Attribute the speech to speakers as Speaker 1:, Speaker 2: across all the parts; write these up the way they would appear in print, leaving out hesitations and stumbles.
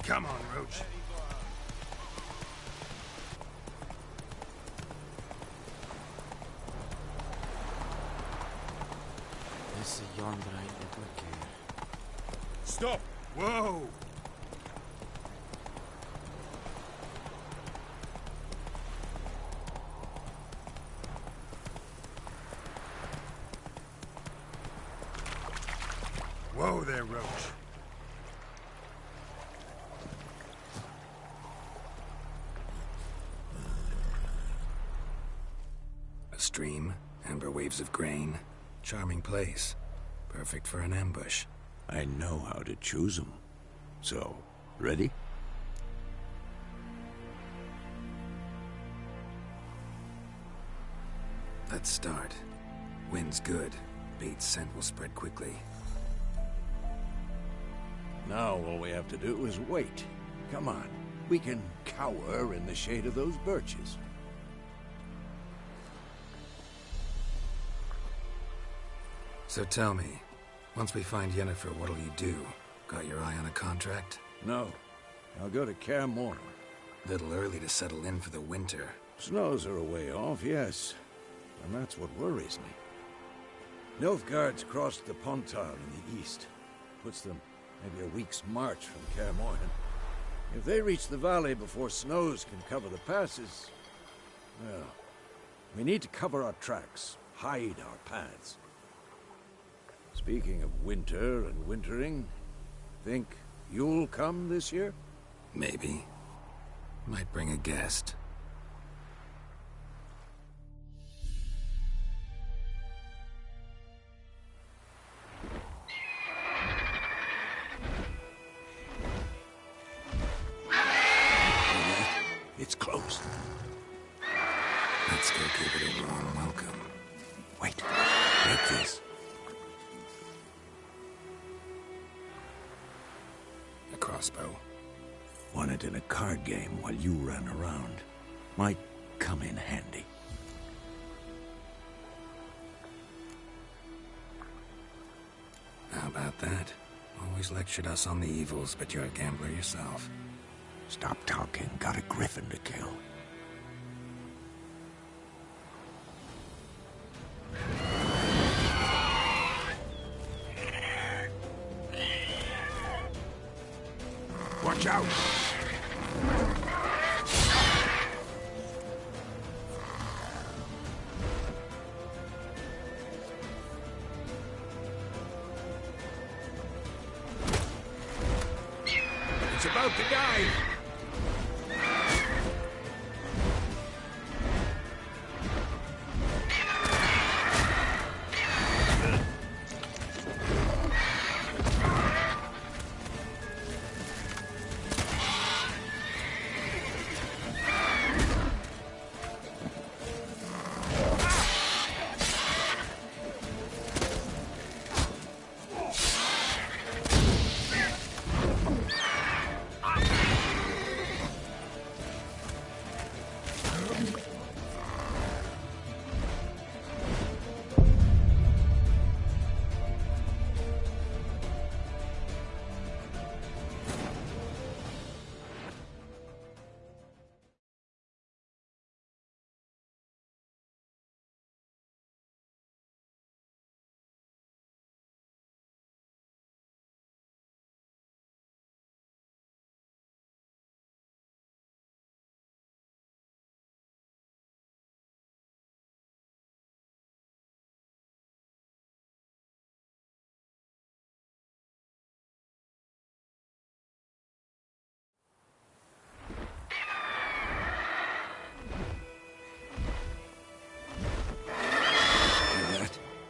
Speaker 1: Come on, Roach.
Speaker 2: Esse yonder I never care.
Speaker 1: Stop! Whoa! Whoa there, Roach.
Speaker 3: A stream, amber waves of grain. Charming place. Perfect for an ambush.
Speaker 4: I know how to choose them. So, ready?
Speaker 3: Let's start. Wind's good. Bait's scent will spread quickly.
Speaker 4: Now all we have to do is wait. Come on. We can cower in the shade of those birches.
Speaker 3: So tell me, once we find Yennefer, what'll you do? Got your eye on a contract?
Speaker 4: No. I'll go to Kaer Morhen.
Speaker 3: Little early to settle in for the winter.
Speaker 4: Snows are a way off, yes. And that's what worries me. Nilfgaard's crossed the Pontar in the east. Puts them maybe a week's march from Kaer Morhen. If they reach the valley before snows can cover the passes, well, we need to cover our tracks, hide our paths. Speaking of winter and wintering, think you'll come this year?
Speaker 3: Maybe. Might bring a guest.
Speaker 4: It's closed.
Speaker 3: Let's go give it a warm welcome.
Speaker 4: Wait, like this.
Speaker 3: A crossbow.
Speaker 4: Won it in a card game while you ran around. Might come in handy.
Speaker 3: How about that? Always lectured us on the evils, but you're a gambler yourself.
Speaker 4: Stop talking. Got a griffin to kill. Watch out! It's about to dive!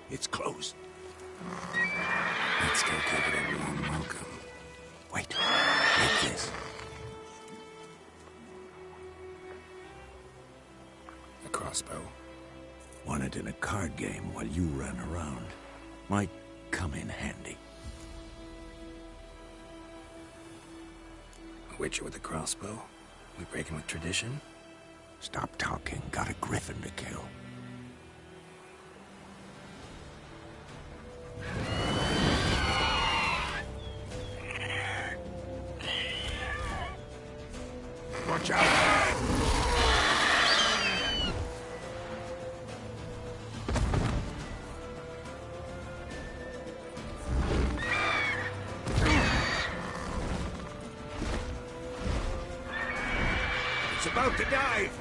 Speaker 4: It's closed.
Speaker 3: Let's go give it a warm welcome.
Speaker 4: Wait, like this.
Speaker 3: A crossbow.
Speaker 4: Won it in a card game while you ran around. Might come in handy.
Speaker 3: A witcher with a crossbow? We breaking with tradition?
Speaker 4: Stop talking. Got a griffin to kill. Watch out! It's about to dive!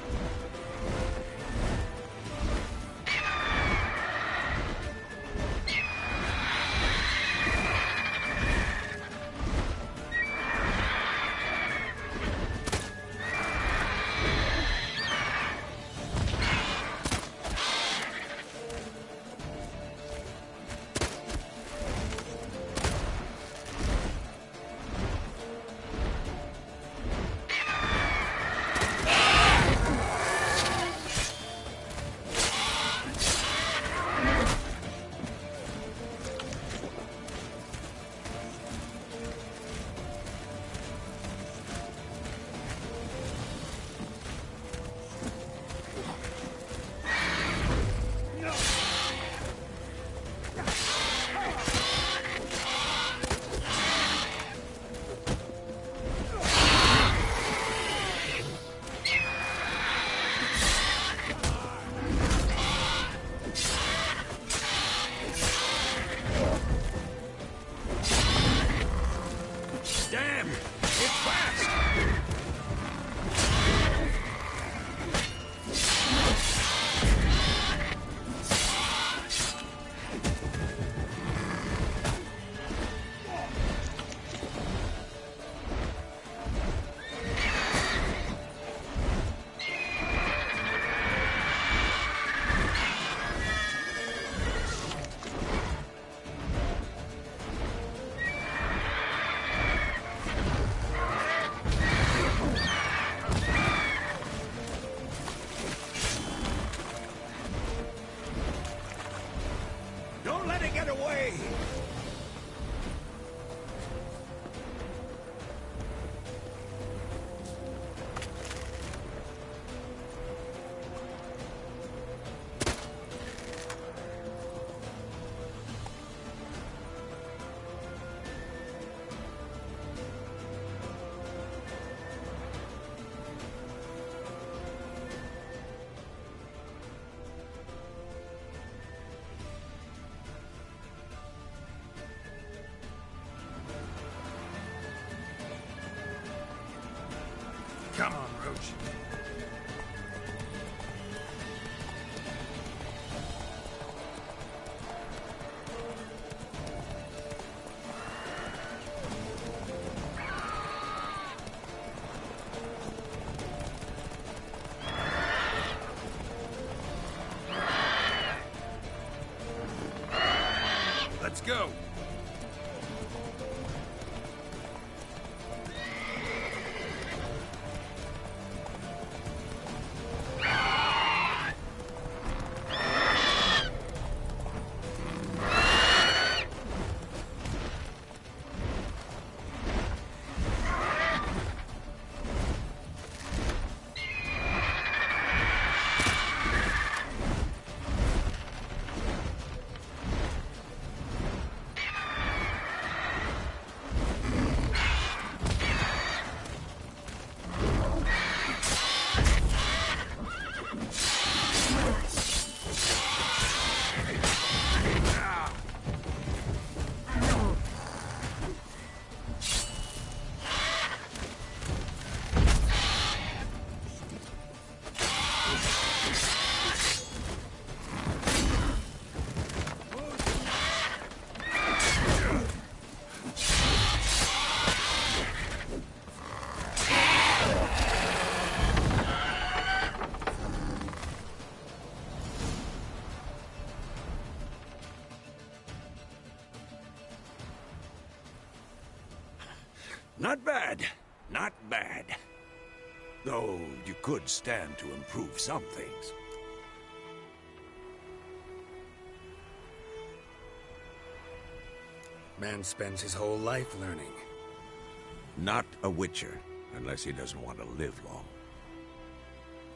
Speaker 4: Damn! It's fast! Don't let it get away!
Speaker 1: Come on, Roach. Let's go.
Speaker 4: Not bad. Not bad. Though you could stand to improve some things.
Speaker 3: Man spends his whole life learning.
Speaker 4: Not a Witcher, unless he doesn't want to live long.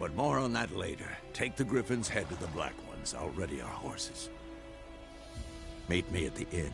Speaker 4: But more on that later. Take the Griffin's head to the Black Ones. I'll ready our horses. Meet me at the inn.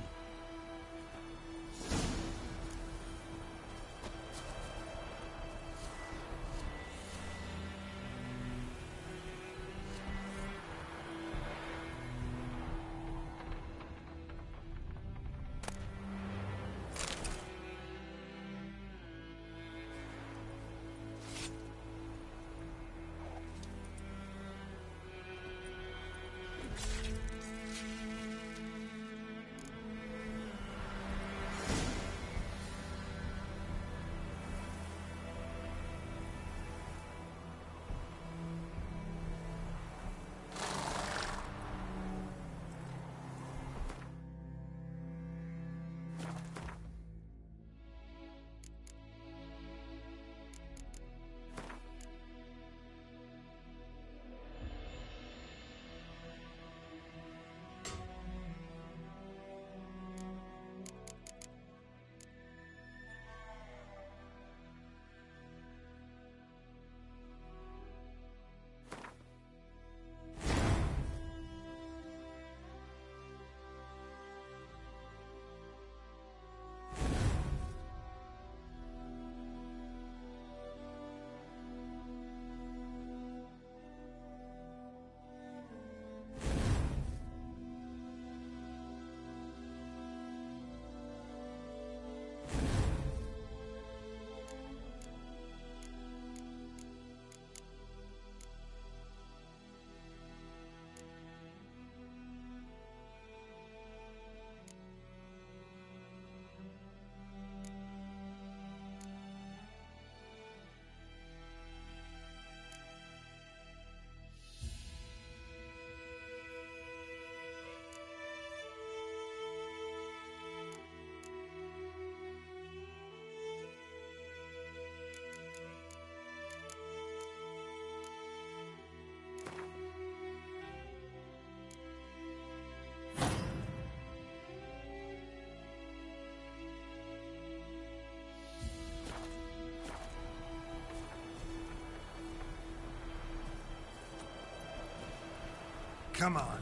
Speaker 1: Come on.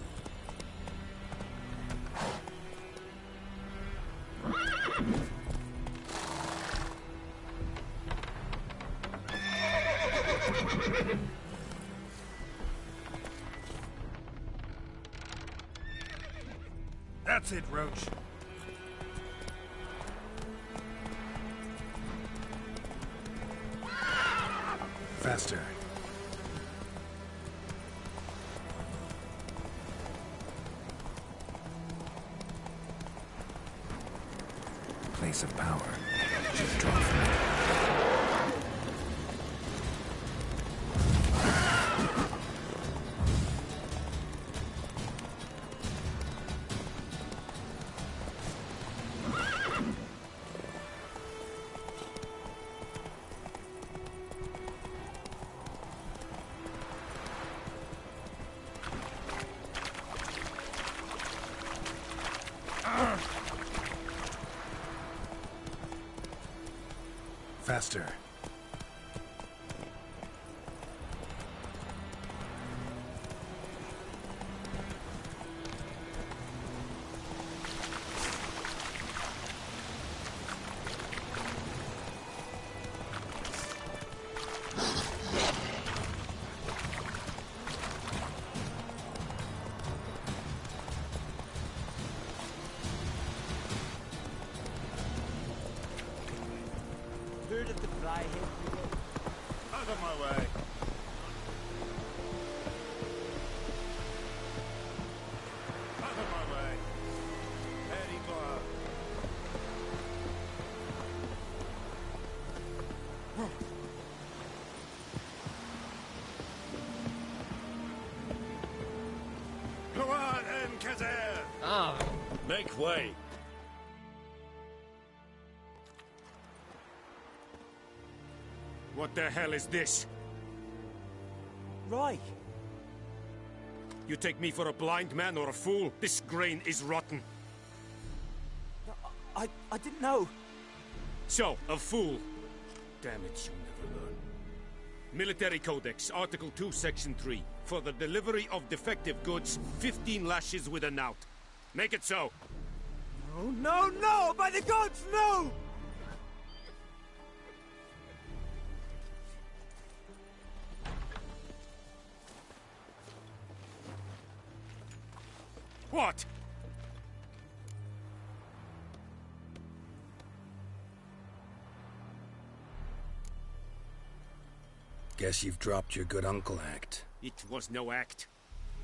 Speaker 1: That's it, Roach. Faster.
Speaker 3: Place of power. Just draw from it.
Speaker 1: Faster.
Speaker 2: Heard of the Fryhead Brigade?
Speaker 1: Out of my way. Out of my way. Very good. Go on, Kazer.
Speaker 2: Ah,
Speaker 1: Make way. What the hell is this?
Speaker 2: right.
Speaker 1: You take me for a blind man or a fool? This grain is rotten.
Speaker 2: I didn't know.
Speaker 1: So, a fool. Damn it, you never learn. Military Codex, Article 2, Section 3. For the delivery of defective goods, 15 lashes with a knout. Make it so.
Speaker 2: No, no, no! By the gods, no!
Speaker 1: What?
Speaker 3: Guess you've dropped your good uncle act.
Speaker 1: It was no act.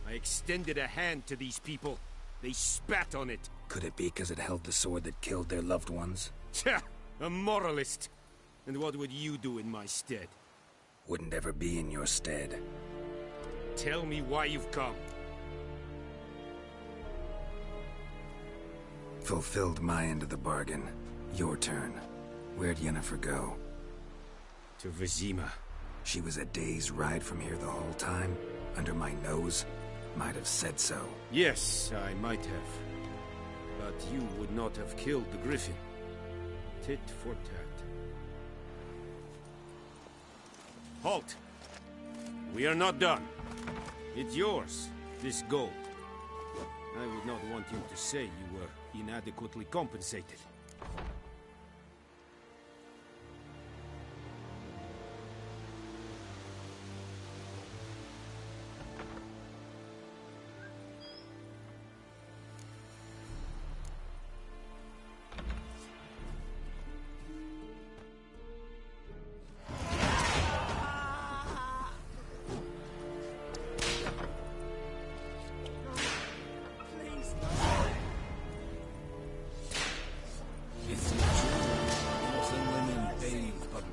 Speaker 1: I extended a hand to these people. They spat on it.
Speaker 3: Could it be because it held the sword that killed their loved ones?
Speaker 1: Tja, a moralist. And what would you do in my stead?
Speaker 3: Wouldn't ever be in your stead.
Speaker 1: Tell me why you've come.
Speaker 3: Fulfilled my end of the bargain. Your turn. Where'd Yennefer go?
Speaker 1: To Vizima.
Speaker 3: She was a day's ride from here the whole time? Under my nose? Might have said so.
Speaker 1: Yes, I might have. But you would not have killed the griffin. Tit for tat. Halt! We are not done. It's yours, this gold. I would not want you to say you were inadequately compensated.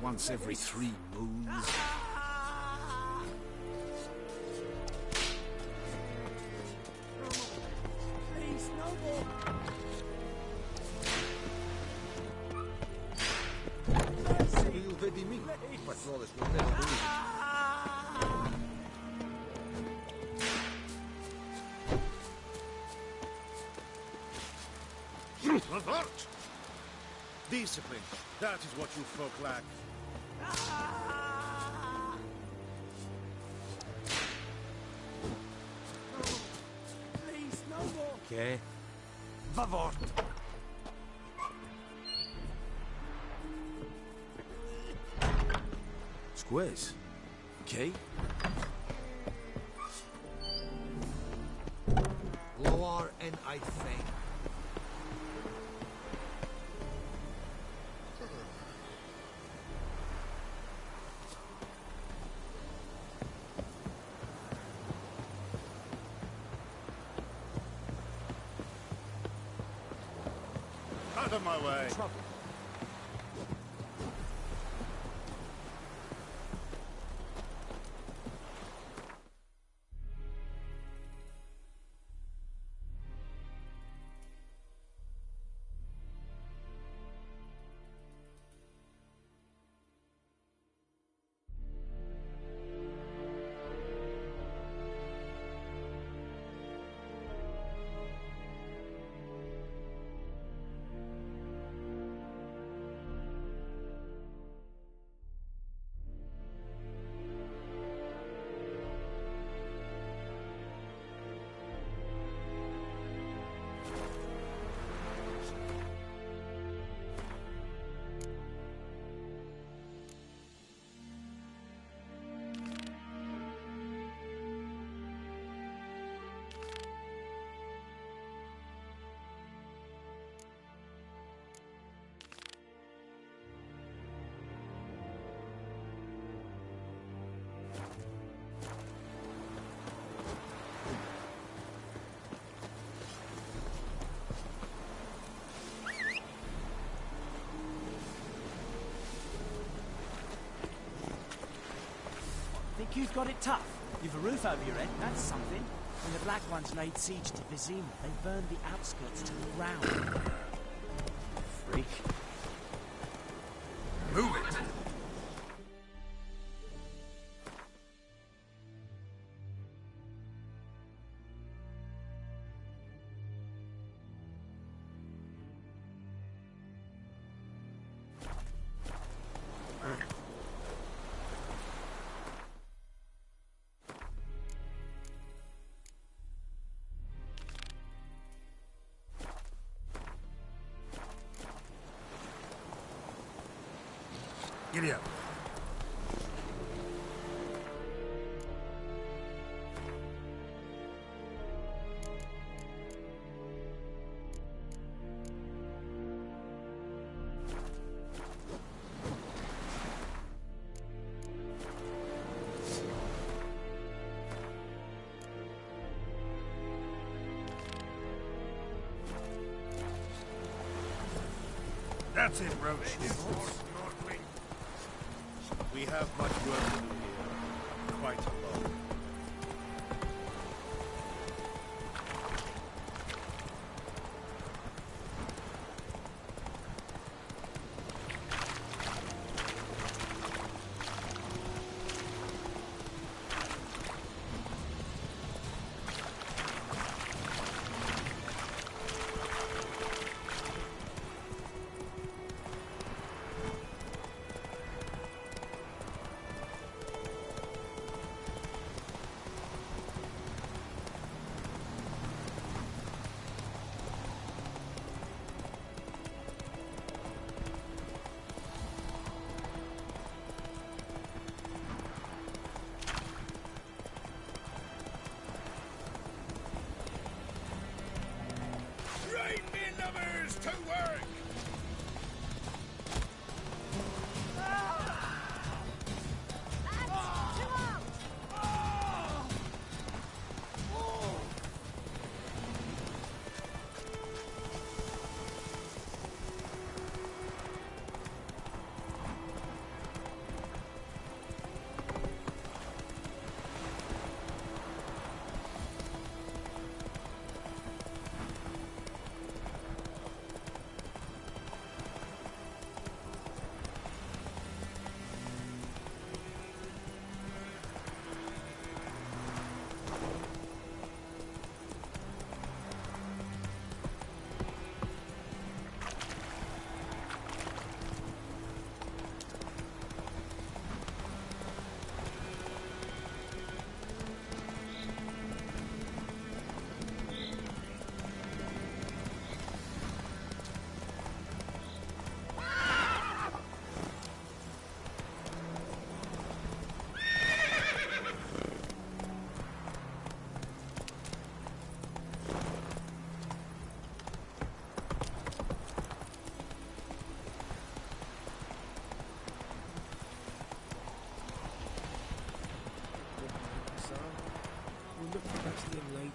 Speaker 4: Once every 3 moons.
Speaker 2: Please, no more.
Speaker 4: Io vedi mi, patrone, scordevo
Speaker 1: Discipline. That is what you folk lack.
Speaker 2: Okay. Vavort! Squiz. Okay.
Speaker 5: Lower and I think.
Speaker 1: Out of my way.
Speaker 2: Trouble.
Speaker 6: Think you've got it tough? You've a roof over your head, that's something. When the Black Ones laid siege to Vizima, they burned the outskirts to the ground.
Speaker 2: Freak.
Speaker 3: Move it! Giddy up. That's it, Roach.
Speaker 1: We have much work to do here. Quite a lot.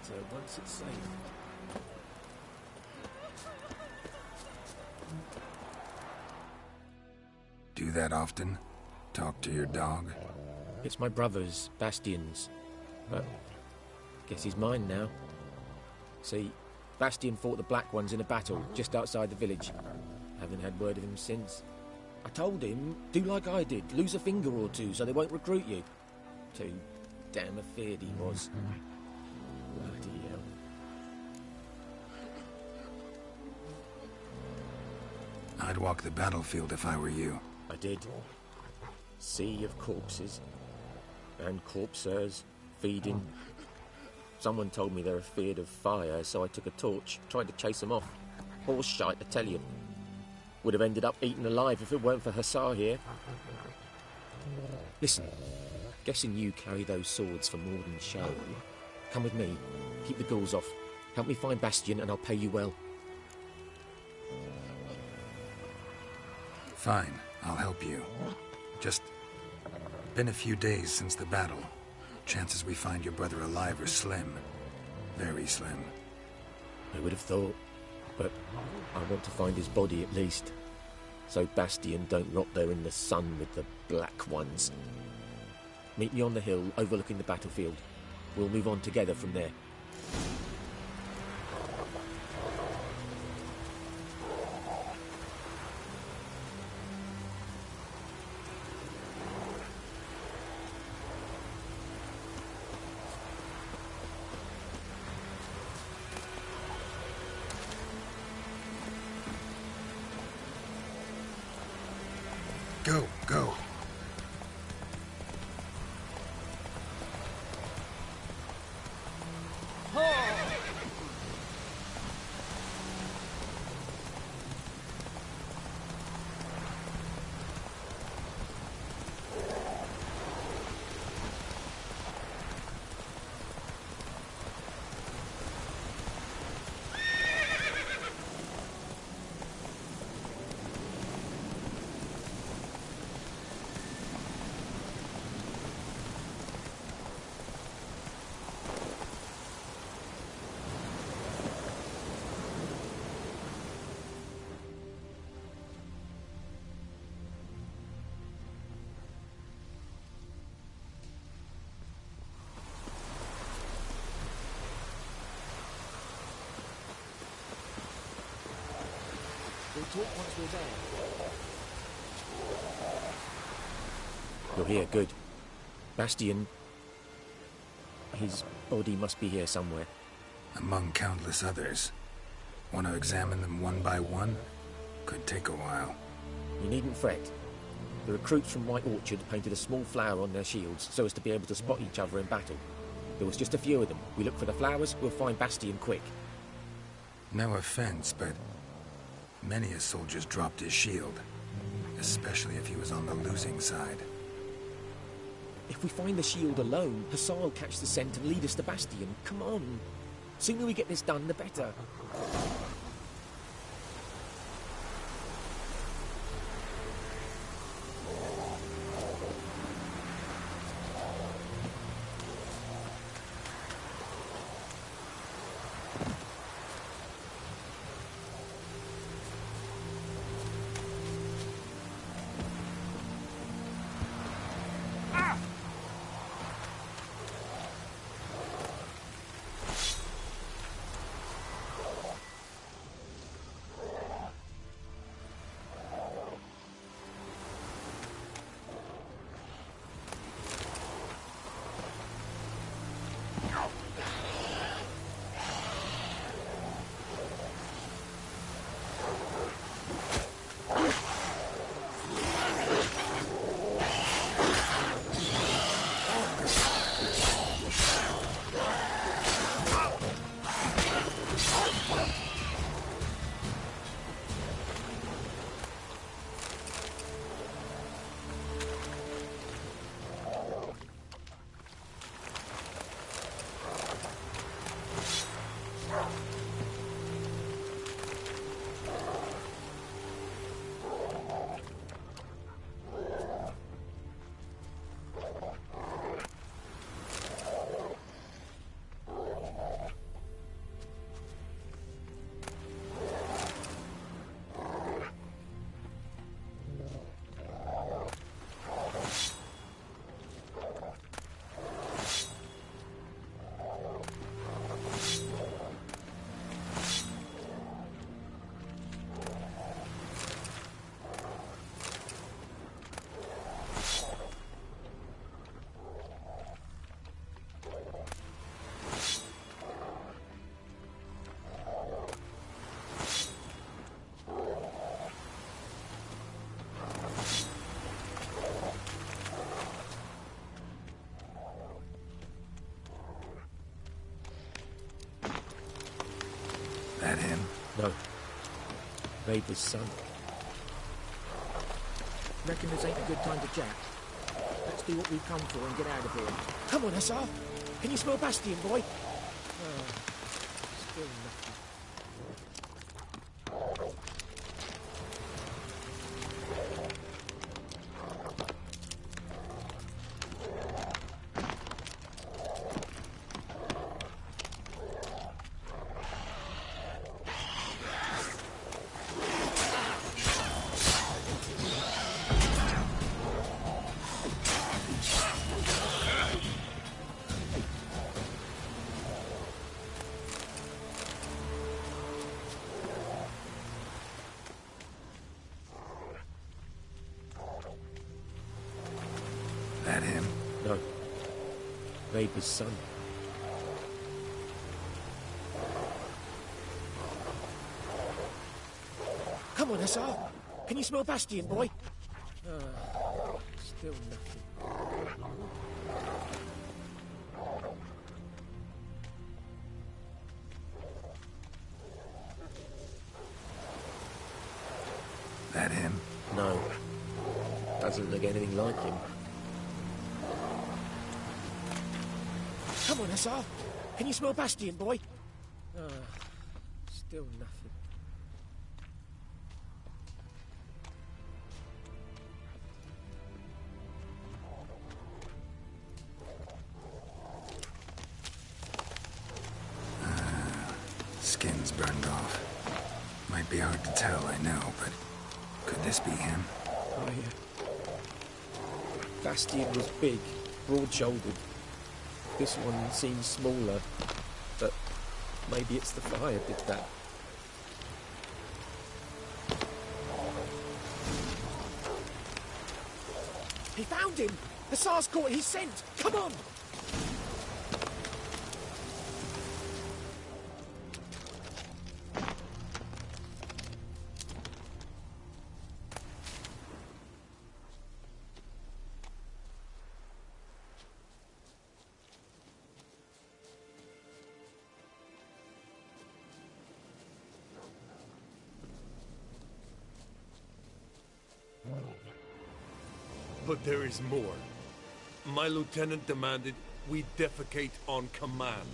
Speaker 7: better once it's safe.
Speaker 3: Do that often? Talk to your dog?
Speaker 7: It's my brother's, Bastian's, but guess he's mine now. See, Bastian fought the Black Ones in a battle just outside the village. Haven't had word of him since. I told him, do like I did, lose a finger or two so they won't recruit you. Too damn afeard he was. Bloody hell.
Speaker 3: I'd walk the battlefield if I were you.
Speaker 7: I did. Sea of corpses. And corpsers, feeding. Someone told me they're afeard of fire, so I took a torch, tried to chase them off. Horse shite, I tell you. Would have ended up eaten alive if it weren't for Hussar here. Listen, guessing you carry those swords for more than show. Come with me, keep the ghouls off. Help me find Bastian and I'll pay you well.
Speaker 3: Fine, I'll help you. Just been a few days since the battle. Chances we find your brother alive are slim. Very slim.
Speaker 7: I would have thought, but I want to find his body at least. So Bastian don't rot there in the sun with the Black Ones. Meet me on the hill overlooking the battlefield. We'll move on together from there.
Speaker 3: Go, go.
Speaker 6: We'll talk once we're there.
Speaker 7: You're here, good. Bastian... his body must be here somewhere.
Speaker 3: Among countless others. Want to examine them one by one? Could take a while.
Speaker 7: You needn't fret. The recruits from White Orchard painted a small flower on their shields so as to be able to spot each other in battle. There was just a few of them. We look for the flowers, we'll find Bastian quick.
Speaker 3: No offense, but many a soldier's dropped his shield. Especially if he was on the losing side.
Speaker 7: If we find the shield alone, Hussar will catch the scent and lead us to Bastian. Come on. Sooner we get this done, the better. Neighbour's son.
Speaker 6: Reckon this ain't a good time to chat. Let's do what we've come for and get out of here.
Speaker 7: Come on, Hussar. Can you smell Bastion, boy? Still nothing.
Speaker 3: That him?
Speaker 7: No. Neighbour's son. Come on, Hussar. Can you smell Bastion, boy? Still nothing.
Speaker 3: That him?
Speaker 7: No. Doesn't look anything like him. Come on, Hussar. Can you smell Bastion, boy? Still nothing.
Speaker 3: Skin's burned off. Might be hard to tell, I know, but could this be him?
Speaker 7: Oh, yeah. Bastion was big, broad-shouldered. This one seems smaller, but maybe it's the fire did that. He found him! The SARS caught his scent! Come on!
Speaker 8: But there is more. My lieutenant demanded we defecate on command.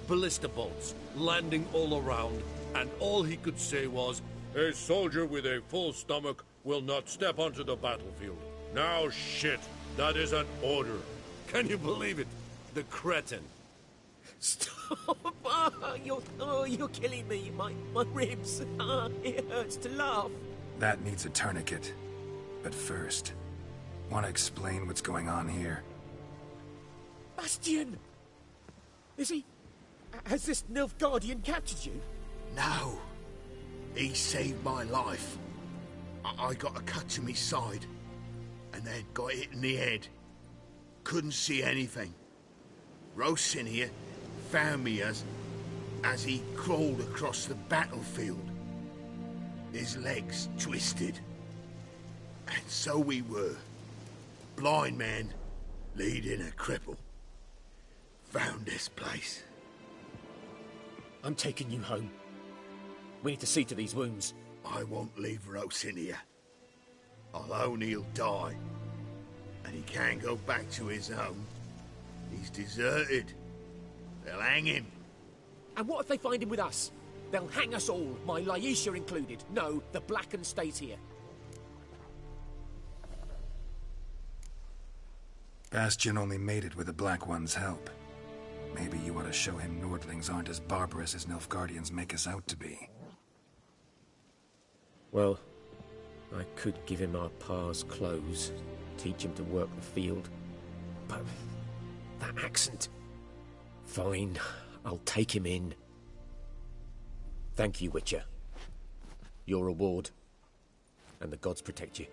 Speaker 8: Ballista bolts, landing all around, and all he could say was, "A soldier with a full stomach will not step onto the battlefield." Now shit, that is an order. Can you believe it? The cretin.
Speaker 6: Stop! You're killing me. My ribs. It hurts to laugh.
Speaker 3: That needs a tourniquet. But first, want to explain what's going on here?
Speaker 6: Bastion! Is he... Has this Nilfgaardian captured you?
Speaker 5: No. He saved my life. I got a cut to my side, and then got hit in the head. Couldn't see anything. Rosin here found me as he crawled across the battlefield. His legs twisted. And so we were. Blind man leading a cripple. Found this place.
Speaker 7: I'm taking you home. We need to see to these wounds.
Speaker 5: I won't leave Rosin here. I'll own he'll die. And he can't go back to his home. He's deserted. They'll hang him.
Speaker 6: And what if they find him with us? They'll hang us all, my Laisha included. No, the Blacken stays here.
Speaker 3: Bastion only made it with the Black One's help. Maybe you ought to show him Nordlings aren't as barbarous as Nilfgaardians make us out to be.
Speaker 7: Well, I could give him our pa's clothes, teach him to work the field. But that accent... Fine, I'll take him in. Thank you, Witcher. Your reward. And the gods protect you.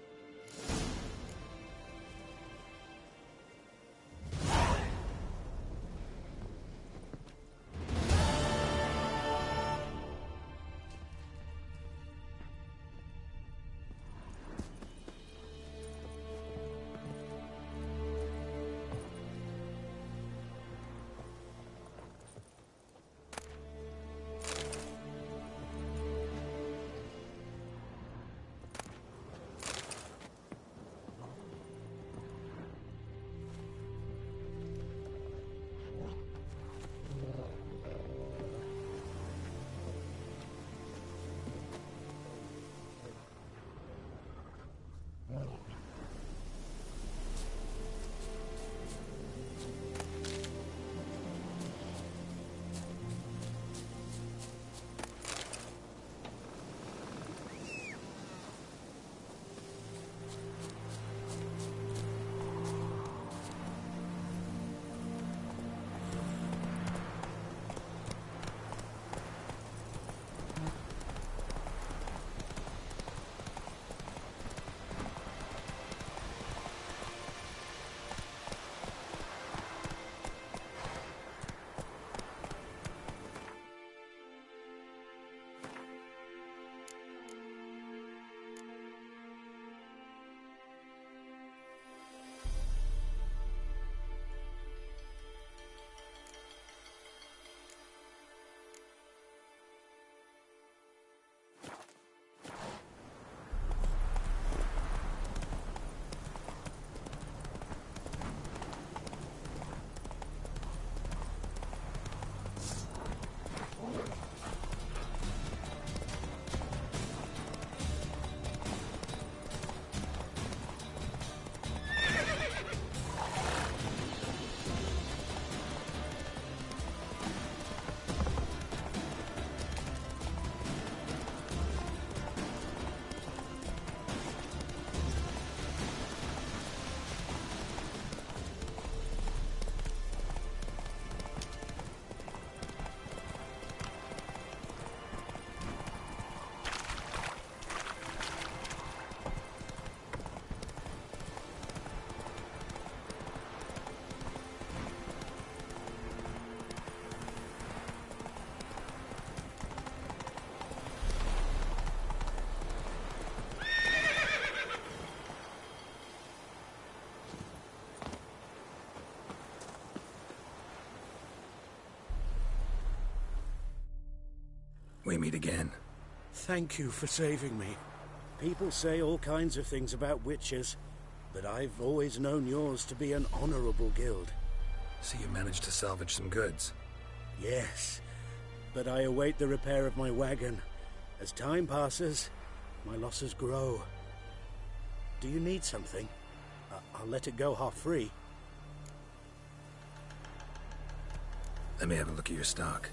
Speaker 3: we meet again.
Speaker 9: Thank you for saving me. People say all kinds of things about witches, but I've always known yours to be an honorable guild.
Speaker 3: So you managed to salvage some goods?
Speaker 9: Yes, but I await the repair of my wagon. As time passes, my losses grow. Do you need something? I'll let it go half-free.
Speaker 3: Let me have a look at your stock.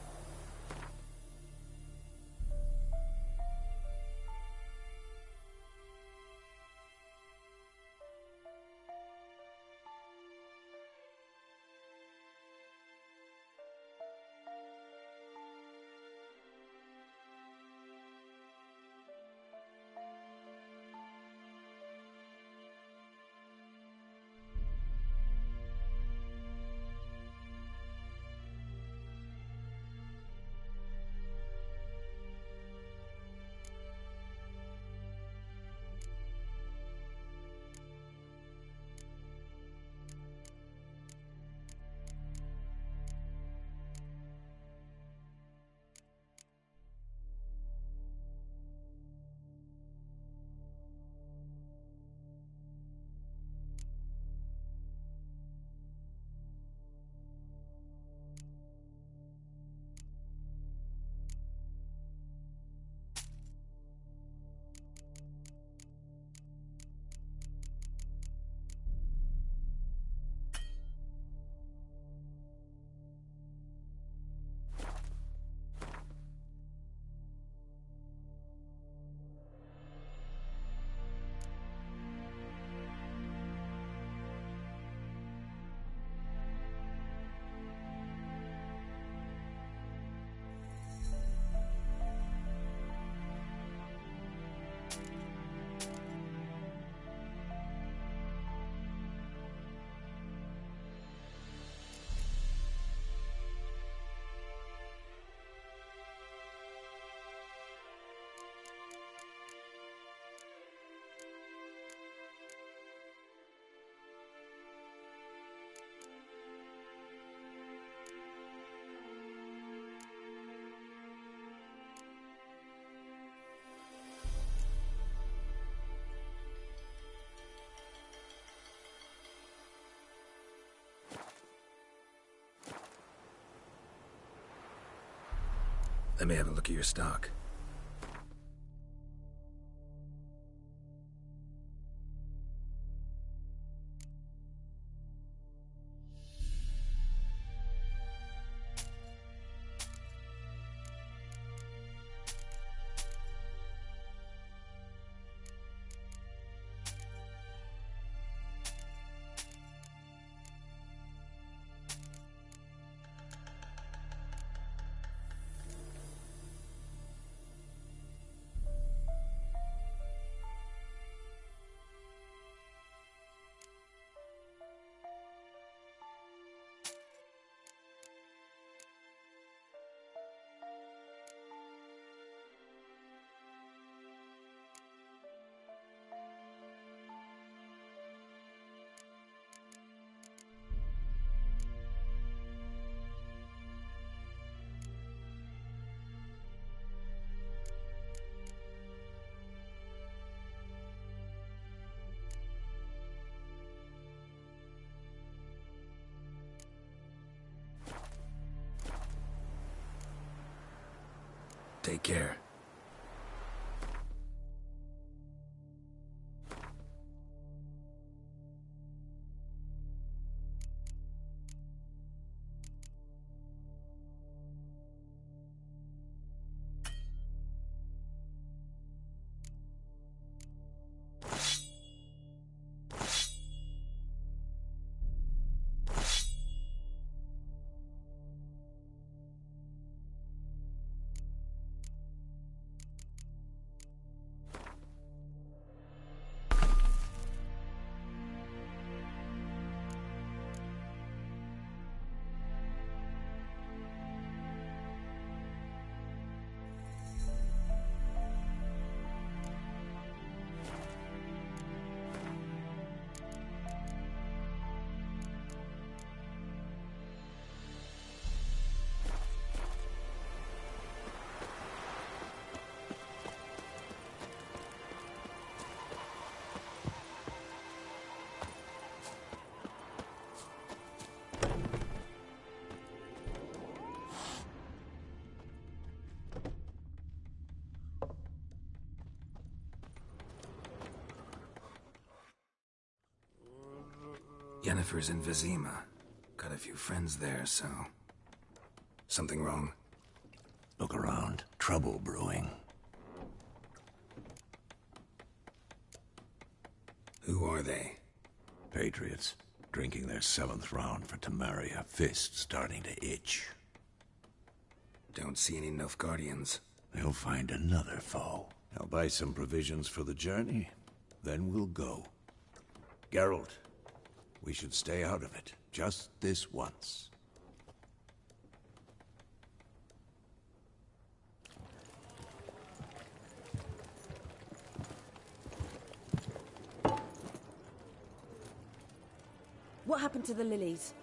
Speaker 3: Let me have a look at your stock. Take care. Yennefer's in Vizima. Got a few friends there, so... Something wrong?
Speaker 10: Look around. Trouble brewing.
Speaker 3: Who are they?
Speaker 10: Patriots. Drinking their 7th round for Temeria. Fist starting to itch.
Speaker 3: Don't see any Nilfgaardians.
Speaker 10: They'll find another foe. I'll buy some provisions for the journey. Then we'll go. Geralt, we should stay out of it. Just this once.
Speaker 11: What happened to the lilies?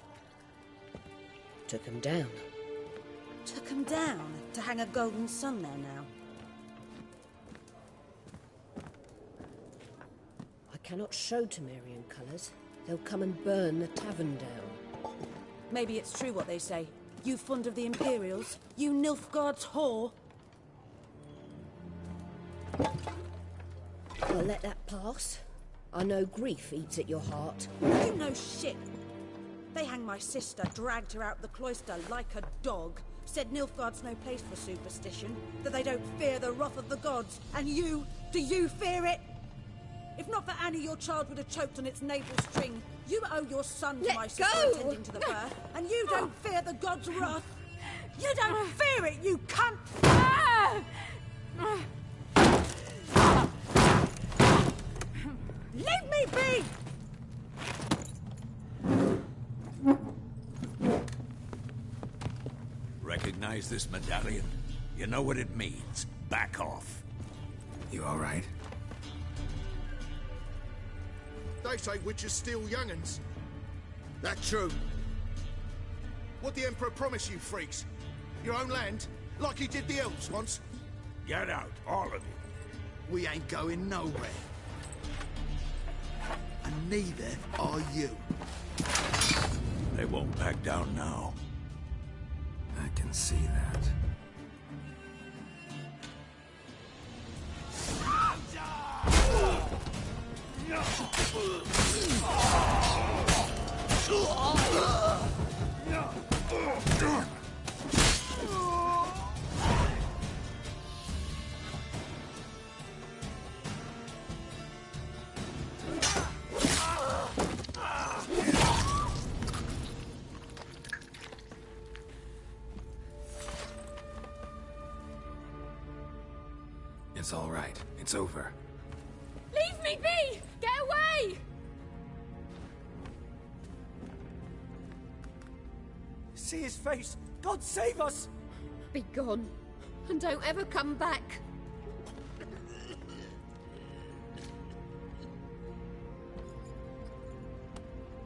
Speaker 12: Took them down.
Speaker 11: Took them down? To hang a golden sun there now?
Speaker 12: I cannot show Temerian colours. They'll come and burn the tavern down.
Speaker 11: Maybe it's true what they say. You fond of the Imperials? You Nilfgaard's whore?
Speaker 12: I'll let that pass. I know grief eats at your heart.
Speaker 11: You know shit. They hanged my sister, dragged her out the cloister like a dog, said Nilfgaard's no place for superstition, that they don't fear the wrath of the gods. And you, do you fear it? If not for Annie, your child would have choked on its navel string. You owe your son to my sister attending to the birth, and you don't fear the gods' wrath. You don't fear it, you cunt! Leave me be!
Speaker 10: Recognize this medallion? You know what it means. Back off.
Speaker 3: You all right?
Speaker 5: They say witches steal young'uns. That true. What the Emperor promised you freaks? Your own land? Like he did the elves once?
Speaker 10: Get out, all of you.
Speaker 5: We ain't going nowhere. And neither are you.
Speaker 10: They won't back down now.
Speaker 3: I can see that. Damn. It's all right. It's over.
Speaker 13: Leave me be! Get away!
Speaker 6: See his face! God save us!
Speaker 13: Be gone, and don't ever come back.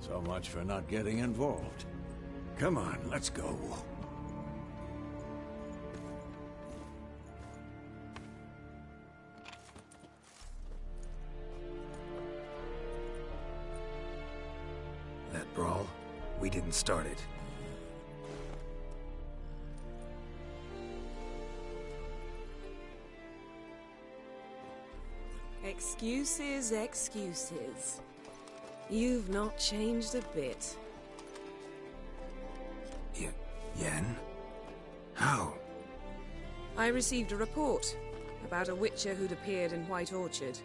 Speaker 10: So much for not getting involved. Come on, let's go.
Speaker 3: That brawl, we didn't start it.
Speaker 14: Excuses, excuses. You've not changed a bit.
Speaker 3: Yen? How?
Speaker 14: I received a report about a witcher who'd appeared in White Orchard.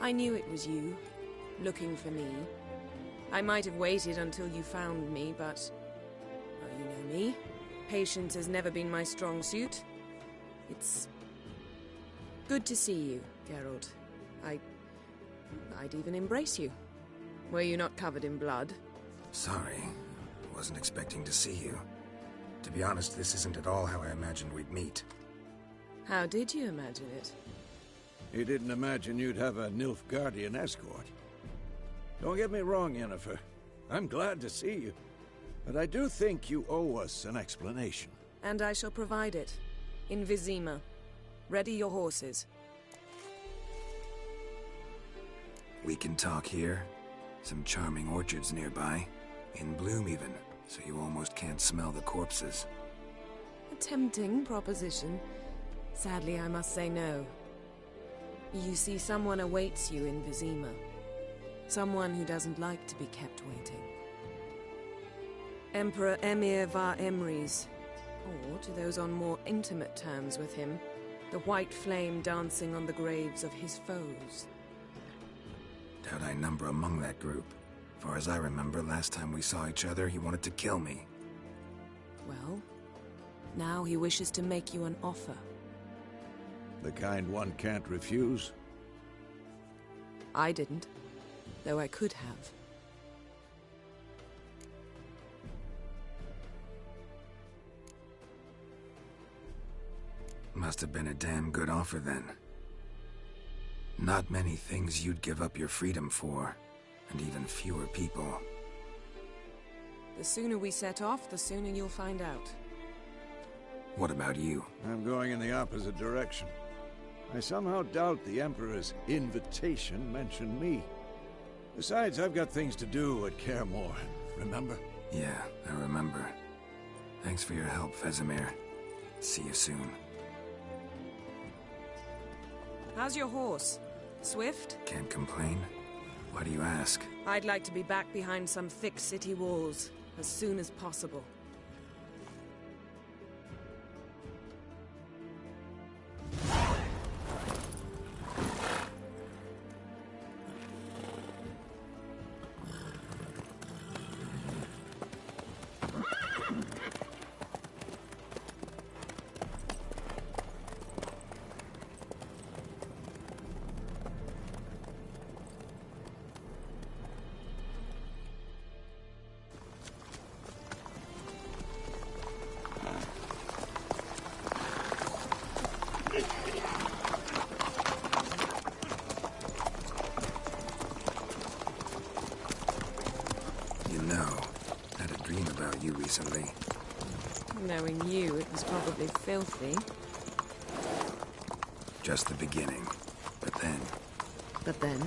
Speaker 14: I knew it was you, looking for me. I might have waited until you found me, but... well, you know me. Patience has never been my strong suit. It's... good to see you, Geralt. I'd even embrace you. Were you not covered in blood?
Speaker 3: Sorry. Wasn't expecting to see you. To be honest, this isn't at all how I imagined we'd meet.
Speaker 14: How did you imagine it?
Speaker 4: You didn't imagine you'd have a Nilfgaardian escort. Don't get me wrong, Yennefer. I'm glad to see you. But I do think you owe us an explanation.
Speaker 14: And I shall provide it. In Vizima. Ready your horses.
Speaker 3: We can talk here. Some charming orchards nearby. In bloom even, so you almost can't smell the corpses.
Speaker 14: A tempting proposition. Sadly, I must say no. You see, someone awaits you in Vizima. Someone who doesn't like to be kept waiting. Emperor Emir var Emrys, or to those on more intimate terms with him, the white flame dancing on the graves of his foes.
Speaker 3: Doubt I number among that group. Far as I remember, last time we saw each other, he wanted to kill me.
Speaker 14: Well, now he wishes to make you an offer.
Speaker 10: The kind one can't refuse?
Speaker 14: I didn't, though I could have.
Speaker 3: Must have been a damn good offer then. Not many things you'd give up your freedom for, and even fewer people.
Speaker 14: The sooner we set off, the sooner you'll find out.
Speaker 3: What about you?
Speaker 10: I'm going in the opposite direction. I somehow doubt the Emperor's invitation mentioned me. Besides, I've got things to do at Kaer Morhen, remember?
Speaker 3: Yeah, I remember. Thanks for your help, Vesemir. See you soon.
Speaker 14: How's your horse? Swift?
Speaker 3: Can't complain. Why do you ask?
Speaker 14: I'd like to be back behind some thick city walls as soon as possible.
Speaker 3: Recently.
Speaker 14: Knowing you, it was probably filthy.
Speaker 3: Just the beginning. But then...
Speaker 14: But then?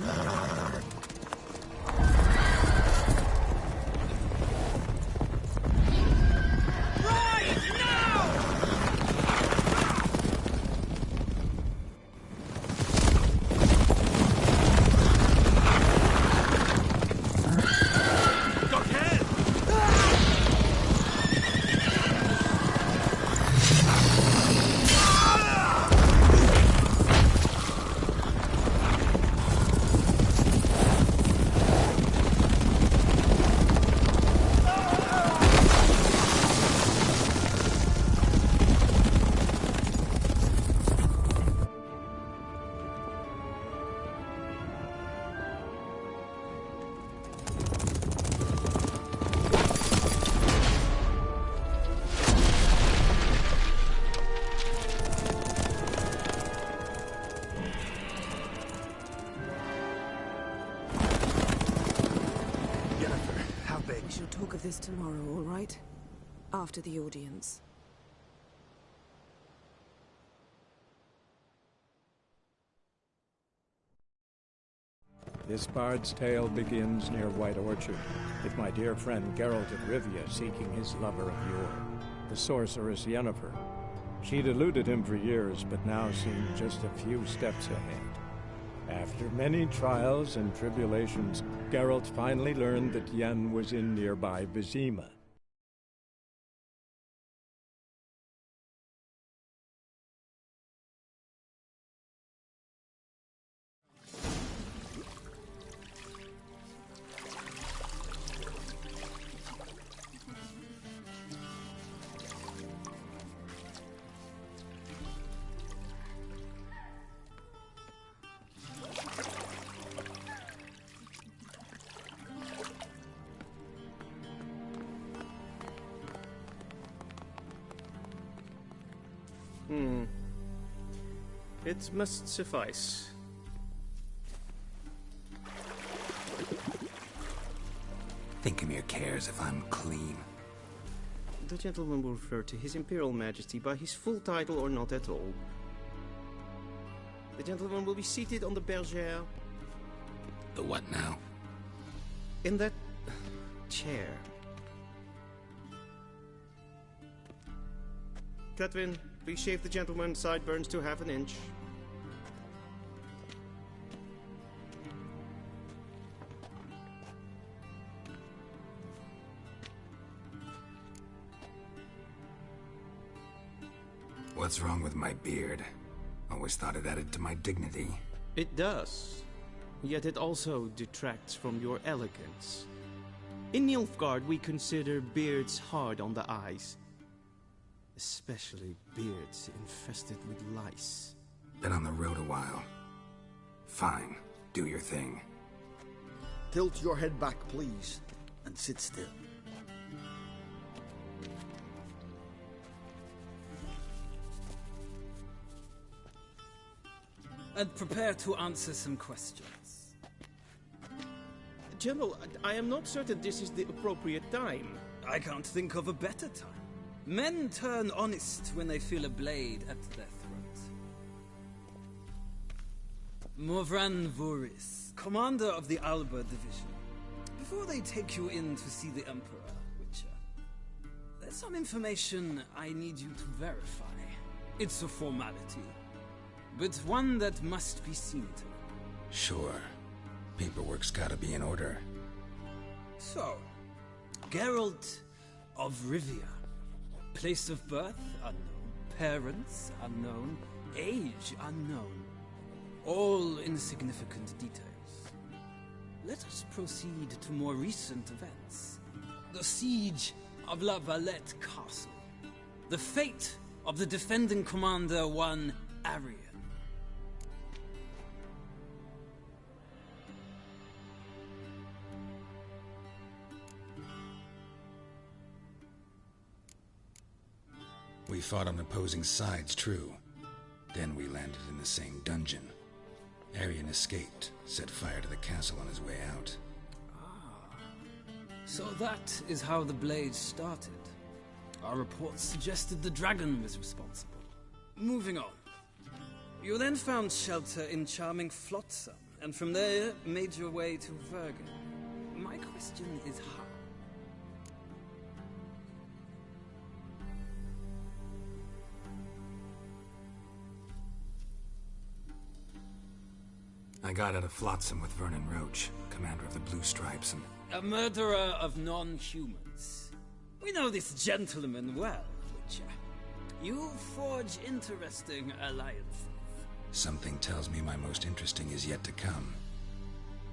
Speaker 14: This tomorrow, all right? After the audience.
Speaker 15: This bard's tale begins near White Orchard, with my dear friend Geralt of Rivia seeking his lover of yore, the sorceress Yennefer. She'd eluded him for years, but now seemed just a few steps ahead. After many trials and tribulations, Geralt finally learned that Yen was in nearby Vizima.
Speaker 2: It must suffice.
Speaker 3: Thinkamir cares if I'm clean.
Speaker 2: The gentleman will refer to His Imperial Majesty by his full title or not at all. The gentleman will be seated on the bergère.
Speaker 3: The what now?
Speaker 2: In that chair. Catwin, please shave the gentleman's sideburns to half an inch.
Speaker 3: What's wrong with my beard? Always thought it added to my dignity.
Speaker 2: It does. Yet it also detracts from your elegance. In Nilfgaard, we consider beards hard on the eyes. Especially beards infested with lice.
Speaker 3: Been on the road a while. Fine, do your thing.
Speaker 5: Tilt your head back, please, and sit still.
Speaker 16: And prepare to answer some questions.
Speaker 2: General, I am not certain this is the appropriate time.
Speaker 16: I can't think of a better time. Men turn honest when they feel a blade at their throat. Morvran Voris, commander of the Alba Division. Before they take you in to see the Emperor, Witcher, there's some information I need you to verify. It's a formality, but one that must be seen to.
Speaker 3: Sure. Paperwork's gotta be in order.
Speaker 16: So, Geralt of Rivia. Place of birth, unknown. Parents, unknown. Age, unknown. All insignificant details. Let us proceed to more recent events. The siege of La Valette Castle. The fate of the defending commander, one Arian.
Speaker 3: We fought on opposing sides, true. Then we landed in the same dungeon. Arian escaped, set fire to the castle on his way out.
Speaker 16: So that is how the Blade started. Our reports suggested the dragon was responsible. Moving on. You then found shelter in charming Flotsam, and from there made your way to Vergen. My question is how?
Speaker 3: I got out of Flotsam with Vernon Roach, commander of the Blue Stripes, and...
Speaker 16: A murderer of non-humans. We know this gentleman well, Witcher. You forge interesting alliances.
Speaker 3: Something tells me my most interesting is yet to come.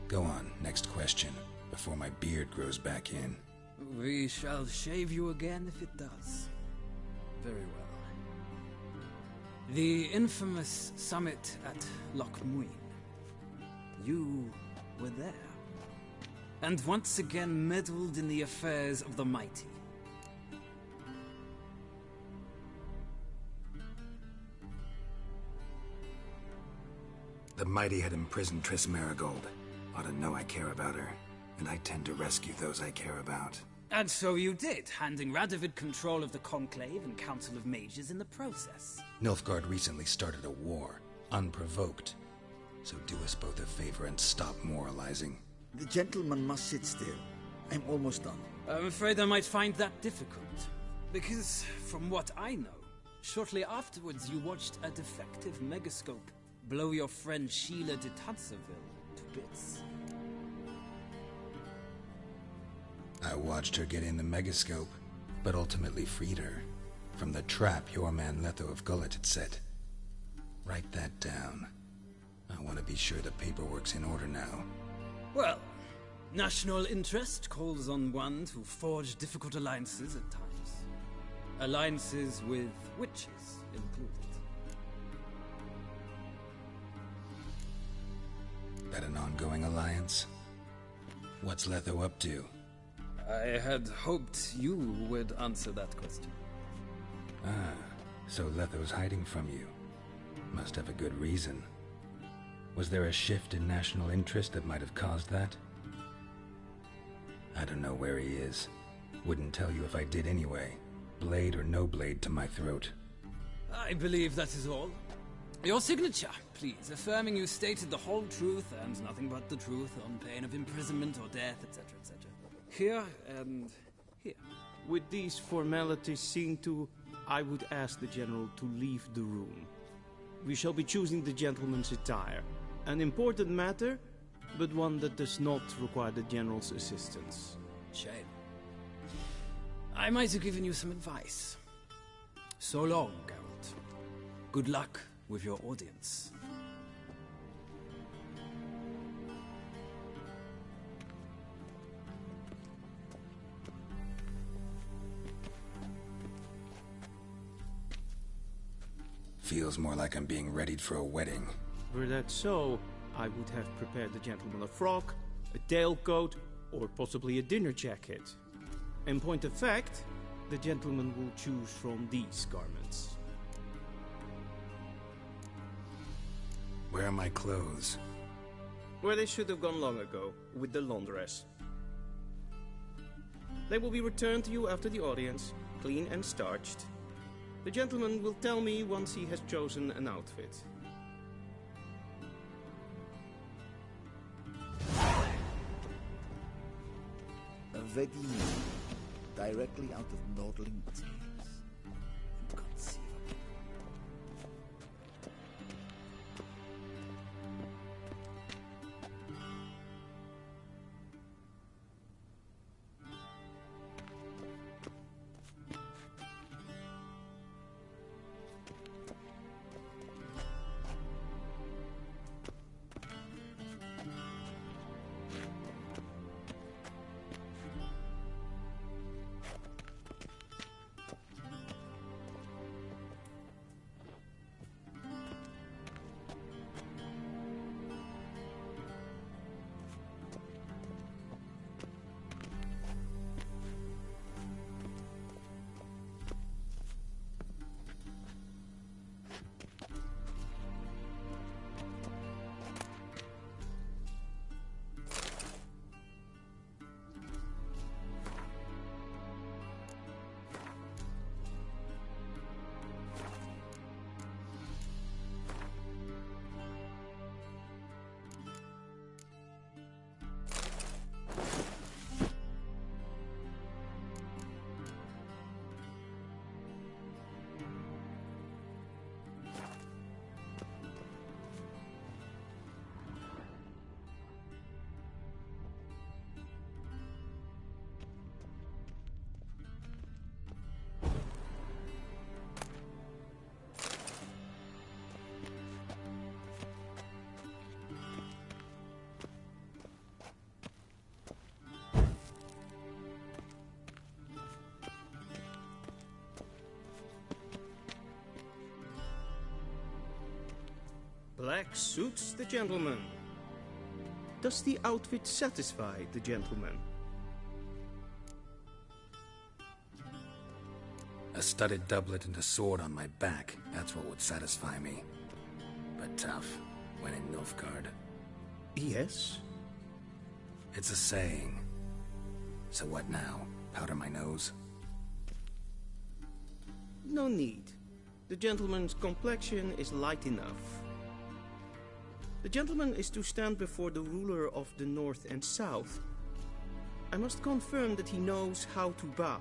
Speaker 3: Go on, next question, before my beard grows back in.
Speaker 16: We shall shave you again if it does. Very well. The infamous summit at Loch Muin. You were there. And once again meddled in the affairs of the mighty.
Speaker 3: The mighty had imprisoned Triss Marigold. Ought to know I care about her, and I tend to rescue those I care about.
Speaker 16: And so you did, handing Radovid control of the Conclave and Council of Mages in the process.
Speaker 3: Nilfgaard recently started a war, unprovoked. So do us both a favor and stop moralizing.
Speaker 5: The gentleman must sit still. I'm almost done.
Speaker 16: I'm afraid I might find that difficult. Because, from what I know, shortly afterwards you watched a defective megascope blow your friend Sheila de Tanserville to bits.
Speaker 3: I watched her get in the megascope, but ultimately freed her from the trap your man Letho of Gullet had set. Write that down. I want to be sure the paperwork's in order now.
Speaker 16: Well, national interest calls on one to forge difficult alliances at times. Alliances with witches included.
Speaker 3: That an ongoing alliance? What's Letho up to?
Speaker 16: I had hoped you would answer that question.
Speaker 3: Ah, so Letho's hiding from you. Must have a good reason. Was there a shift in national interest that might have caused that? I don't know where he is. Wouldn't tell you if I did anyway. Blade or no blade to my throat.
Speaker 16: I believe that is all. Your signature, please, affirming you stated the whole truth and nothing but the truth on pain of imprisonment or death, etc., etc. Here and here.
Speaker 2: With these formalities seen to, I would ask the General to leave the room. We shall be choosing the gentleman's attire. An important matter, but one that does not require the General's assistance.
Speaker 16: Shame. I might have given you some advice. So long, Geralt. Good luck with your audience.
Speaker 3: Feels more like I'm being readied for a wedding.
Speaker 2: Were that so, I would have prepared the gentleman a frock, a tailcoat, or possibly a dinner jacket. In point of fact, the gentleman will choose from these garments.
Speaker 3: Where are my clothes?
Speaker 2: Where they should have gone long ago, with the laundress. They will be returned to you after the audience, clean and starched. The gentleman will tell me once he has chosen an outfit.
Speaker 17: A wedding directly out of Nordling tales. Inconceivable.
Speaker 2: Black suits the gentleman. Does the outfit satisfy the gentleman?
Speaker 3: A studded doublet and a sword on my back, that's what would satisfy me. But tough, when in Nilfgaard.
Speaker 2: Yes?
Speaker 3: It's a saying. So what now? Powder my nose?
Speaker 2: No need. The gentleman's complexion is light enough. The gentleman is to stand before the ruler of the North and South. I must confirm that he knows how to bow.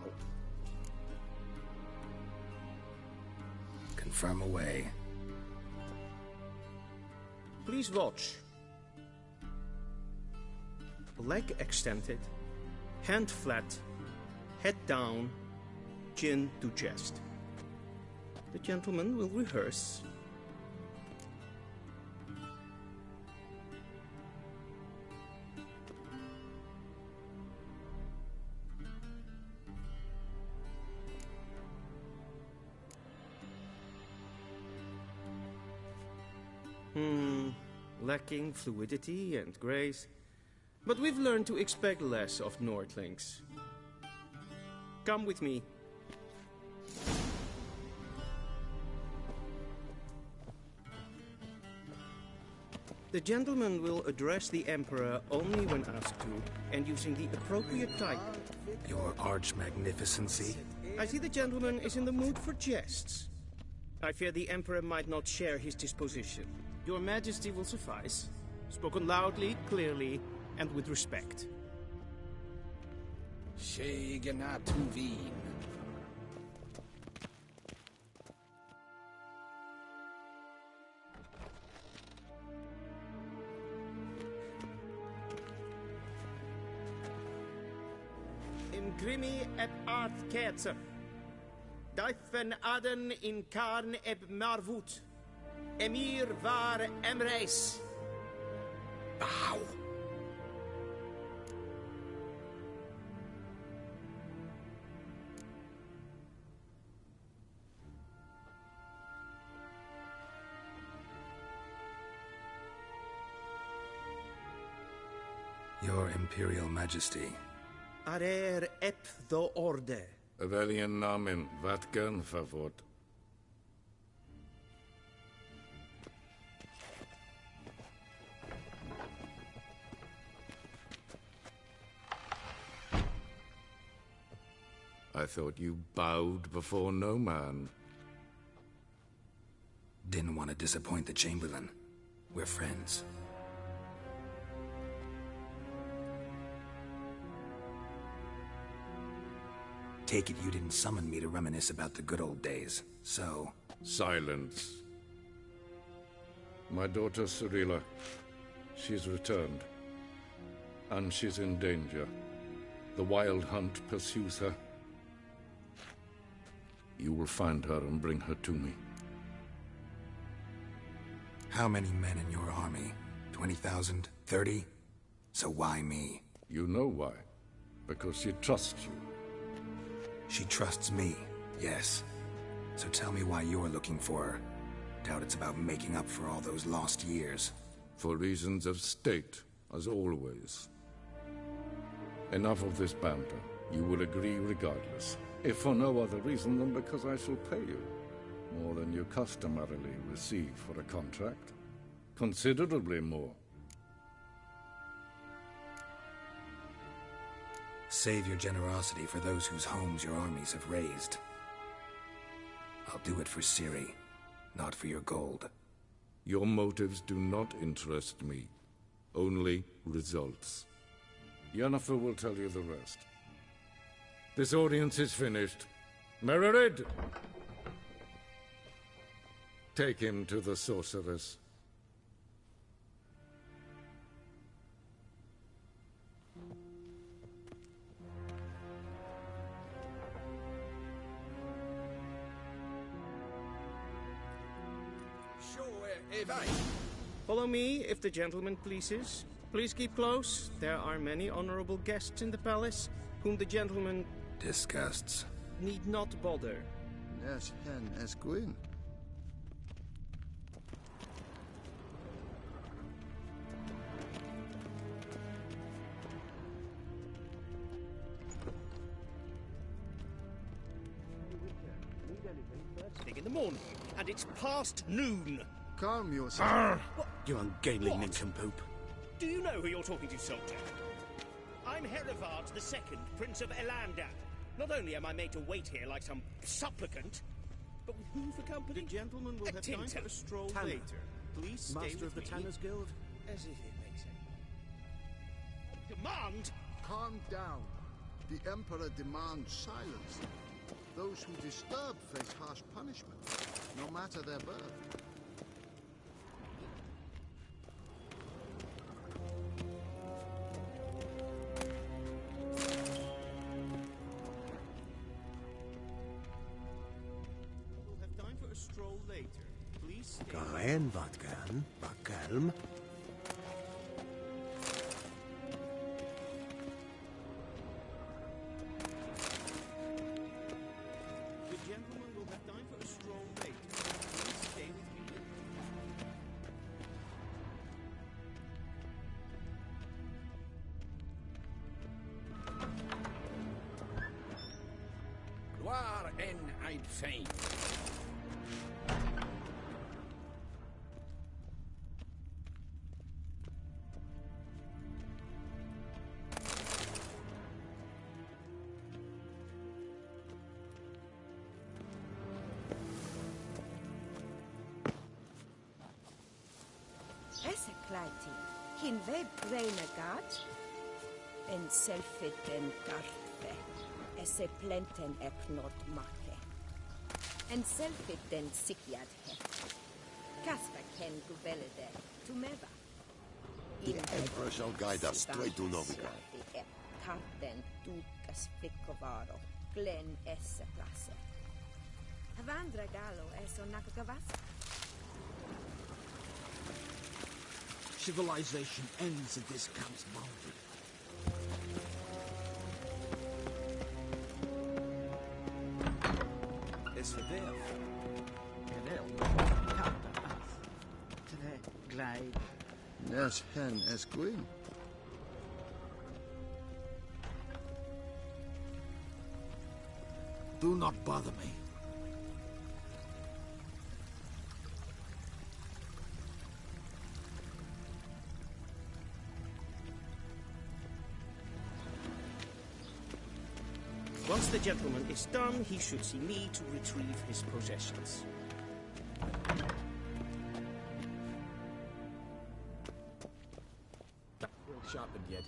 Speaker 3: Confirm away.
Speaker 2: Please watch. Leg extended, hand flat, head down, chin to chest. The gentleman will rehearse. Lacking fluidity and grace. But we've learned to expect less of Nordlings. Come with me. The gentleman will address the Emperor only when asked to, and using the appropriate title.
Speaker 3: Your Arch-Magnificency?
Speaker 2: I see the gentleman is in the mood for jests. I fear the Emperor might not share his disposition. Your Majesty will suffice. Spoken loudly, clearly, and with respect.
Speaker 17: CJlovelyCJ.
Speaker 2: In grimi eb art kerzer. Deifen aden in karn eb marvut. Emir var Emreis.
Speaker 5: Ow!
Speaker 3: Your Imperial Majesty.
Speaker 2: Arer ep the orde.
Speaker 8: Welchen Namen? Wat gern favor? I thought you bowed before no man.
Speaker 3: Didn't want to disappoint the Chamberlain. We're friends. Take it you didn't summon me to reminisce about the good old days, so...
Speaker 8: Silence. My daughter Cirilla, she's returned. And she's in danger. The Wild Hunt pursues her. You will find her and bring her to me.
Speaker 3: How many men in your army? 20,000? 30? So why me?
Speaker 8: You know why. Because she trusts you.
Speaker 3: She trusts me, yes. So tell me why you're looking for her. Doubt it's about making up for all those lost years.
Speaker 8: For reasons of state, as always. Enough of this banter. You will agree regardless. If for no other reason than because I shall pay you. More than you customarily receive for a contract. Considerably more.
Speaker 3: Save your generosity for those whose homes your armies have razed. I'll do it for Ciri, not for your gold.
Speaker 8: Your motives do not interest me. Only results. Yennefer will tell you the rest. This audience is finished. Mererid! Take him to the sorceress.
Speaker 2: Follow me, if the gentleman pleases. Please keep close. There are many honorable guests in the palace, whom the gentleman...
Speaker 3: disgusts.
Speaker 2: ...need not bother.
Speaker 17: Yes, hen esquin.
Speaker 2: In the morning, and it's past noon.
Speaker 17: Calm yourself.
Speaker 9: You ungainly nincompoop.
Speaker 2: Do you know who you're talking to, soldier? I'm Herivard II, Prince of Elandad. Not only am I made to wait here like some supplicant, but with who for company? The gentleman will have time for a stroll later. Please stay
Speaker 9: Master of the Tanners Guild?
Speaker 2: As if it makes sense. Demand!
Speaker 17: Calm down. The Emperor demands silence. Those who disturb face harsh punishment, no matter their birth.
Speaker 2: We'll have time for a stroll later. Please stay.
Speaker 9: Garen Vatkan, Bakelm.
Speaker 17: Waar en Eid Fein.
Speaker 11: Esse kleiti, hin web breine gat, en selfit en gartfe, esse plenten eknot make, en selfit den sikjad he, kasva ken gubelede, tumeva.
Speaker 18: The Emperor shall guide us straight to Novigrad.
Speaker 11: Karten tukas fikovaro, glen esse place. Havandra galo eso nakagavas.
Speaker 17: Civilization ends at this camp's boundary. Nes hen es gwyn. Do not bother me.
Speaker 2: Once the gentleman is done, he should see me to retrieve his possessions.
Speaker 7: Well sharpened yet?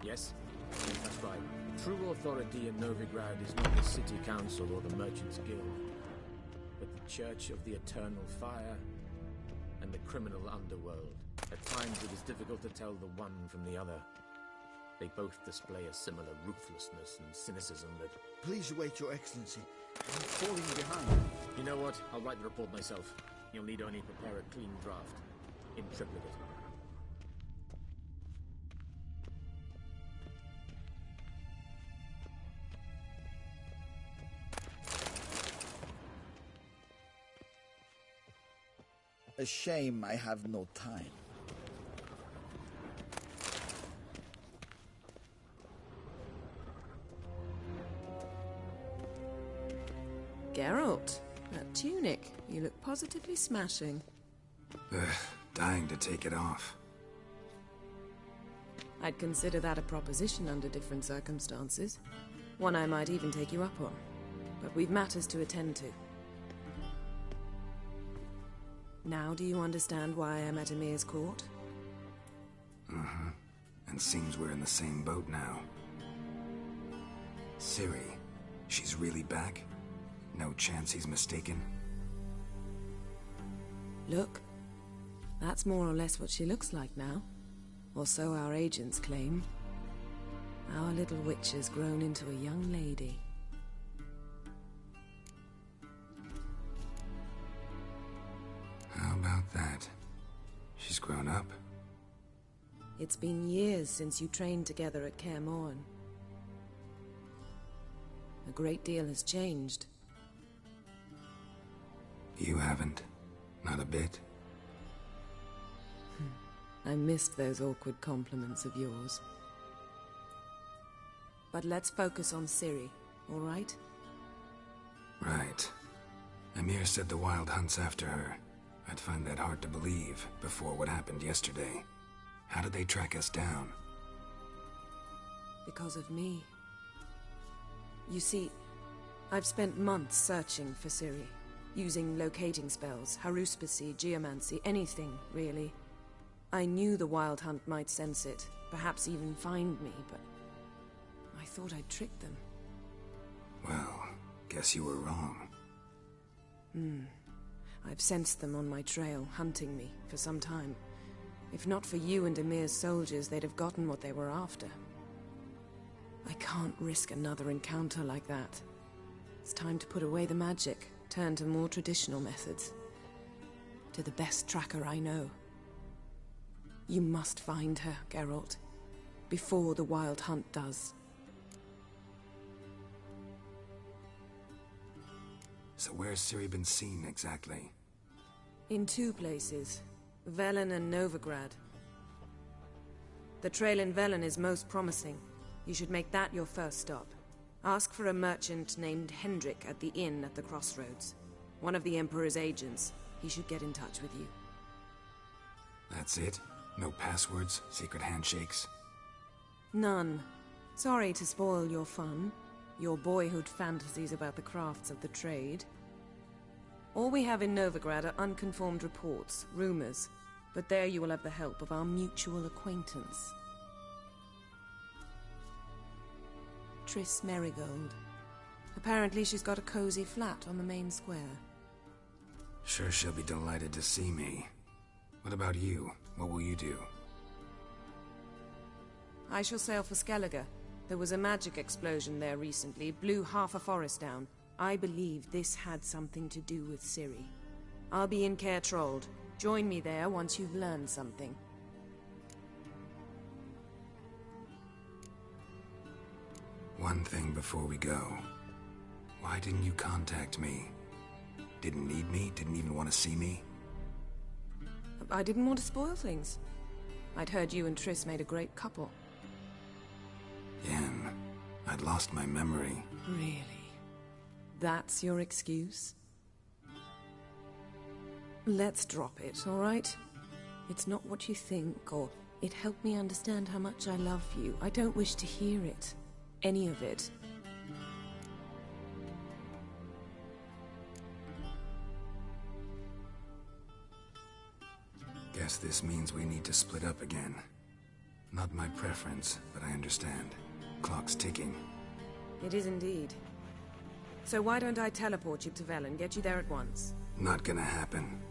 Speaker 7: Yes? That's right. True authority in Novigrad is not the city council or the merchants' guild, but the Church of the Eternal Fire and the criminal underworld. At times it is difficult to tell the one from the other. They both display a similar ruthlessness and cynicism that...
Speaker 17: Please wait, Your Excellency. I'm falling behind.
Speaker 7: You know what? I'll write the report myself. You'll need only prepare a clean draft. In triplicate.
Speaker 19: A shame I have no time.
Speaker 14: Geralt, that tunic. You look positively smashing.
Speaker 3: Dying to take it off.
Speaker 14: I'd consider that a proposition under different circumstances. One I might even take you up on. But we've matters to attend to. Now do you understand why I'm at Emir's court?
Speaker 3: Mm-hmm. And seems we're in the same boat now. Ciri, she's really back? No chance he's mistaken?
Speaker 14: Look, that's more or less what she looks like now. Or so our agents claim. Our little witch has grown into a young lady.
Speaker 3: How about that? She's grown up?
Speaker 14: It's been years since you trained together at Kaer Morhen. A great deal has changed.
Speaker 3: You haven't. Not a bit.
Speaker 14: I missed those awkward compliments of yours. But let's focus on Ciri, all right?
Speaker 3: Right. Emir said the Wild Hunt's after her. I'd find that hard to believe before what happened yesterday. How did they track us down?
Speaker 14: Because of me. You see, I've spent months searching for Ciri. Using locating spells, haruspicy, geomancy, anything, really. I knew the Wild Hunt might sense it, perhaps even find me, but I thought I'd tricked them.
Speaker 3: Well, guess you were wrong.
Speaker 14: I've sensed them on my trail, hunting me, for some time. If not for you and Emir's soldiers, they'd have gotten what they were after. I can't risk another encounter like that. It's time to put away the magic. Turn to more traditional methods. To the best tracker I know. You must find her, Geralt. Before the Wild Hunt does.
Speaker 3: So where's Ciri been seen, exactly?
Speaker 14: In two places. Velen and Novigrad. The trail in Velen is most promising. You should make that your first stop. Ask for a merchant named Hendrik at the inn at the crossroads. One of the Emperor's agents. He should get in touch with you.
Speaker 3: That's it? No passwords? Secret handshakes?
Speaker 14: None. Sorry to spoil your fun. Your boyhood fantasies about the crafts of the trade. All we have in Novigrad are unconfirmed reports, rumors. But there you will have the help of our mutual acquaintance. Triss Merigold. Apparently she's got a cozy flat on the main square.
Speaker 3: Sure she'll be delighted to see me. What about you? What will you do?
Speaker 14: I shall sail for Skellige. There was a magic explosion there recently, blew half a forest down. I believe this had something to do with Ciri. I'll be in Caer Trold. Join me there once you've learned something.
Speaker 3: One thing before we go. Why didn't you contact me? Didn't need me? Didn't even want to see me?
Speaker 14: I didn't want to spoil things. I'd heard you and Triss made a great couple.
Speaker 3: Yen, I'd lost my memory.
Speaker 14: Really? That's your excuse? Let's drop it, all right? It's not what you think, or it helped me understand how much I love you. I don't wish to hear it. Any of it.
Speaker 3: Guess this means we need to split up again. Not my preference, but I understand. Clock's ticking.
Speaker 14: It is indeed. So why don't I teleport you to Vel and get you there at once?
Speaker 3: Not gonna happen.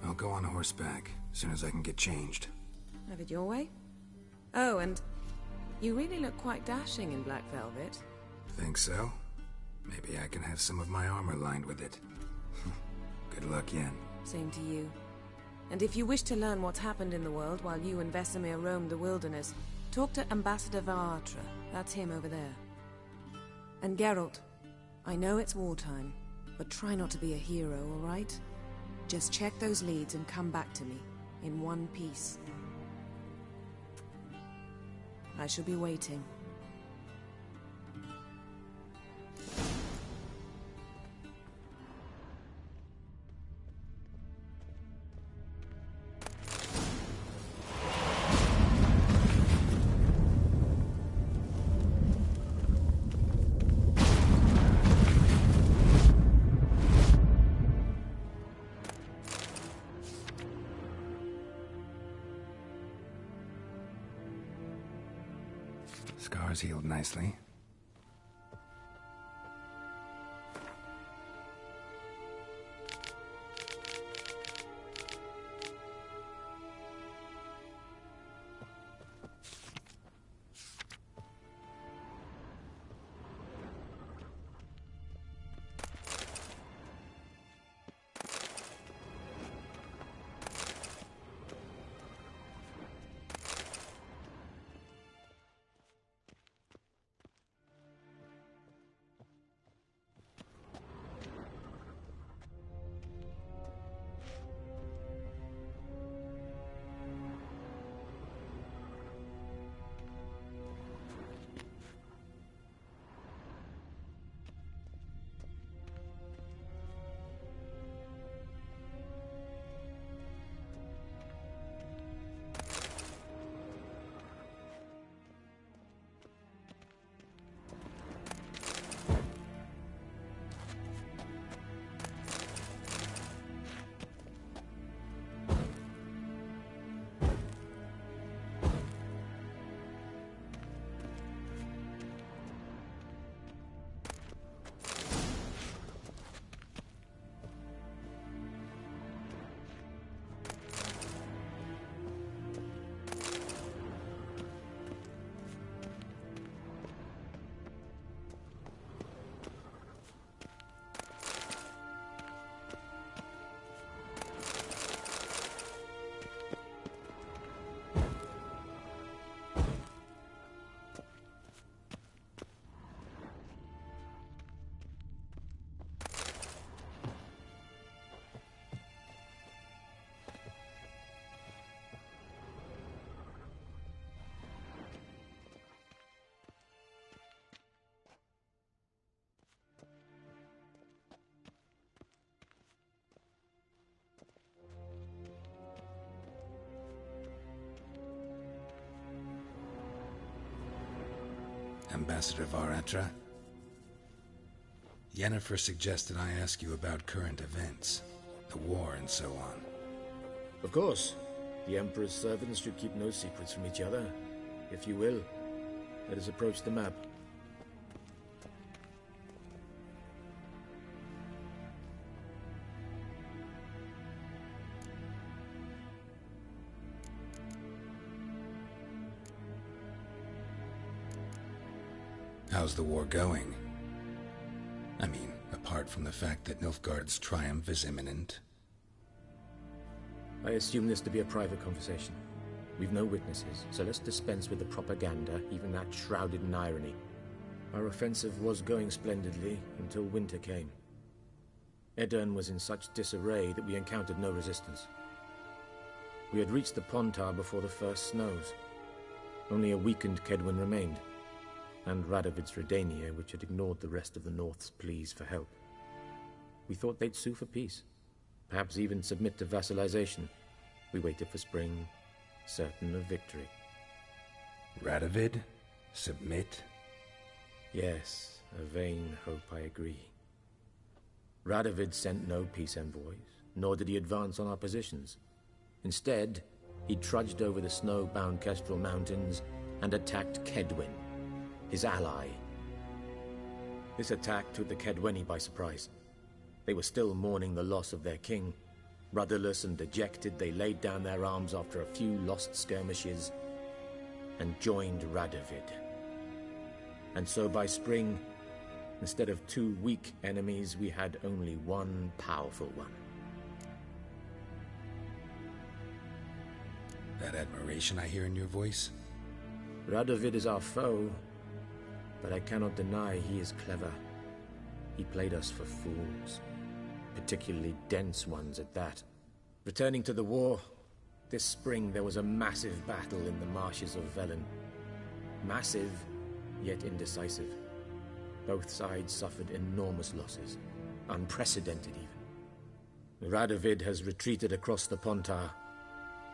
Speaker 3: I'll go on horseback, as soon as I can get changed.
Speaker 14: Have it your way? Oh, and you really look quite dashing in black velvet.
Speaker 3: Think so? Maybe I can have some of my armor lined with it. Good luck, Yen.
Speaker 14: Same to you. And if you wish to learn what's happened in the world while you and Vesemir roamed the wilderness, talk to Ambassador Varatra. That's him over there. And Geralt, I know it's wartime, but try not to be a hero, all right? Just check those leads and come back to me, in one piece. I shall be waiting.
Speaker 3: Scars healed nicely. Ambassador Varatra? Yennefer suggested I ask you about current events, the war and so on.
Speaker 7: Of course. The Emperor's servants should keep no secrets from each other. If you will, let us approach the map.
Speaker 3: How's the war going? I mean, apart from the fact that Nilfgaard's triumph is imminent.
Speaker 7: I assume this to be a private conversation. We've no witnesses, so let's dispense with the propaganda, even that shrouded in irony. Our offensive was going splendidly until winter came. Edirne was in such disarray that we encountered no resistance. We had reached the Pontar before the first snows. Only a weakened Kedwin remained, and Radovid's Redania, which had ignored the rest of the North's pleas for help. We thought they'd sue for peace, perhaps even submit to vassalization. We waited for spring, certain of victory.
Speaker 3: Radovid? Submit?
Speaker 7: Yes, a vain hope, I agree. Radovid sent no peace envoys, nor did he advance on our positions. Instead, he trudged over the snow-bound Kestrel Mountains and attacked Kedwin, his ally. This attack took the Kedweni by surprise. They were still mourning the loss of their king. Rudderless and dejected, they laid down their arms after a few lost skirmishes and joined Radovid. And so by spring, instead of 2 weak enemies, we had only one powerful one.
Speaker 3: That admiration I hear in your voice?
Speaker 7: Radovid is our foe, but I cannot deny he is clever. He played us for fools, particularly dense ones at that. Returning to the war, this spring there was a massive battle in the marshes of Velen. Massive, yet indecisive. Both sides suffered enormous losses, unprecedented even. Radovid has retreated across the Pontar.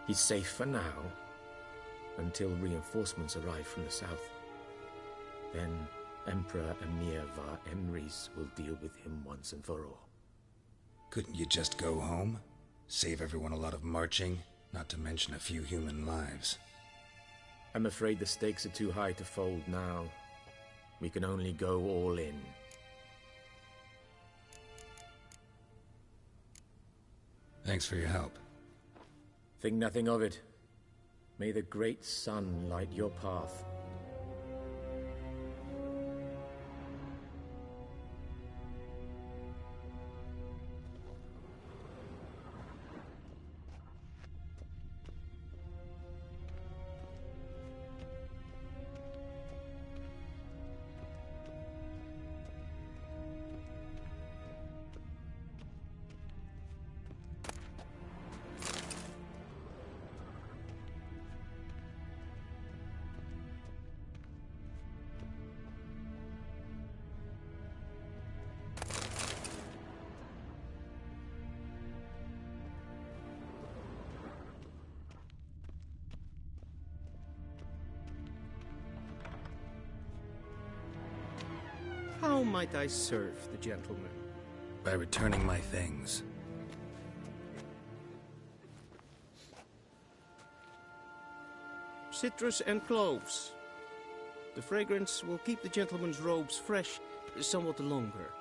Speaker 7: He's safe for now, until reinforcements arrive from the south. Then Emperor Emir var Emrys will deal with him once and for all.
Speaker 3: Couldn't you just go home? Save everyone a lot of marching, not to mention a few human lives.
Speaker 7: I'm afraid the stakes are too high to fold now. We can only go all in.
Speaker 3: Thanks for your help.
Speaker 7: Think nothing of it. May the great sun light your path.
Speaker 2: How might I serve the gentleman?
Speaker 3: By returning my things.
Speaker 2: Citrus and cloves. The fragrance will keep the gentleman's robes fresh somewhat longer.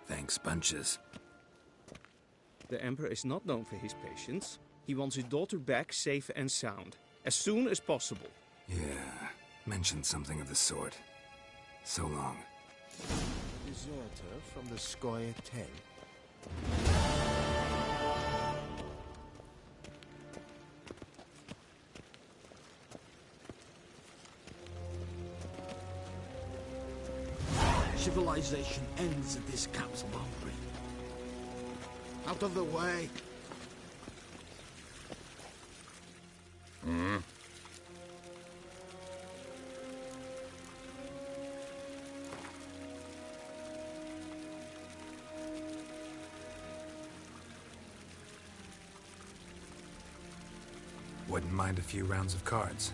Speaker 3: Thanks, bunches.
Speaker 2: The Emperor is not known for his patience. He wants his daughter back safe and sound, as soon as possible.
Speaker 3: Yeah, mentioned something of the sort. So long.
Speaker 5: Deserter from the Skoye tent. Civilization ends at this camp's boundary. Out of the way!
Speaker 3: Wouldn't mind a few rounds of cards.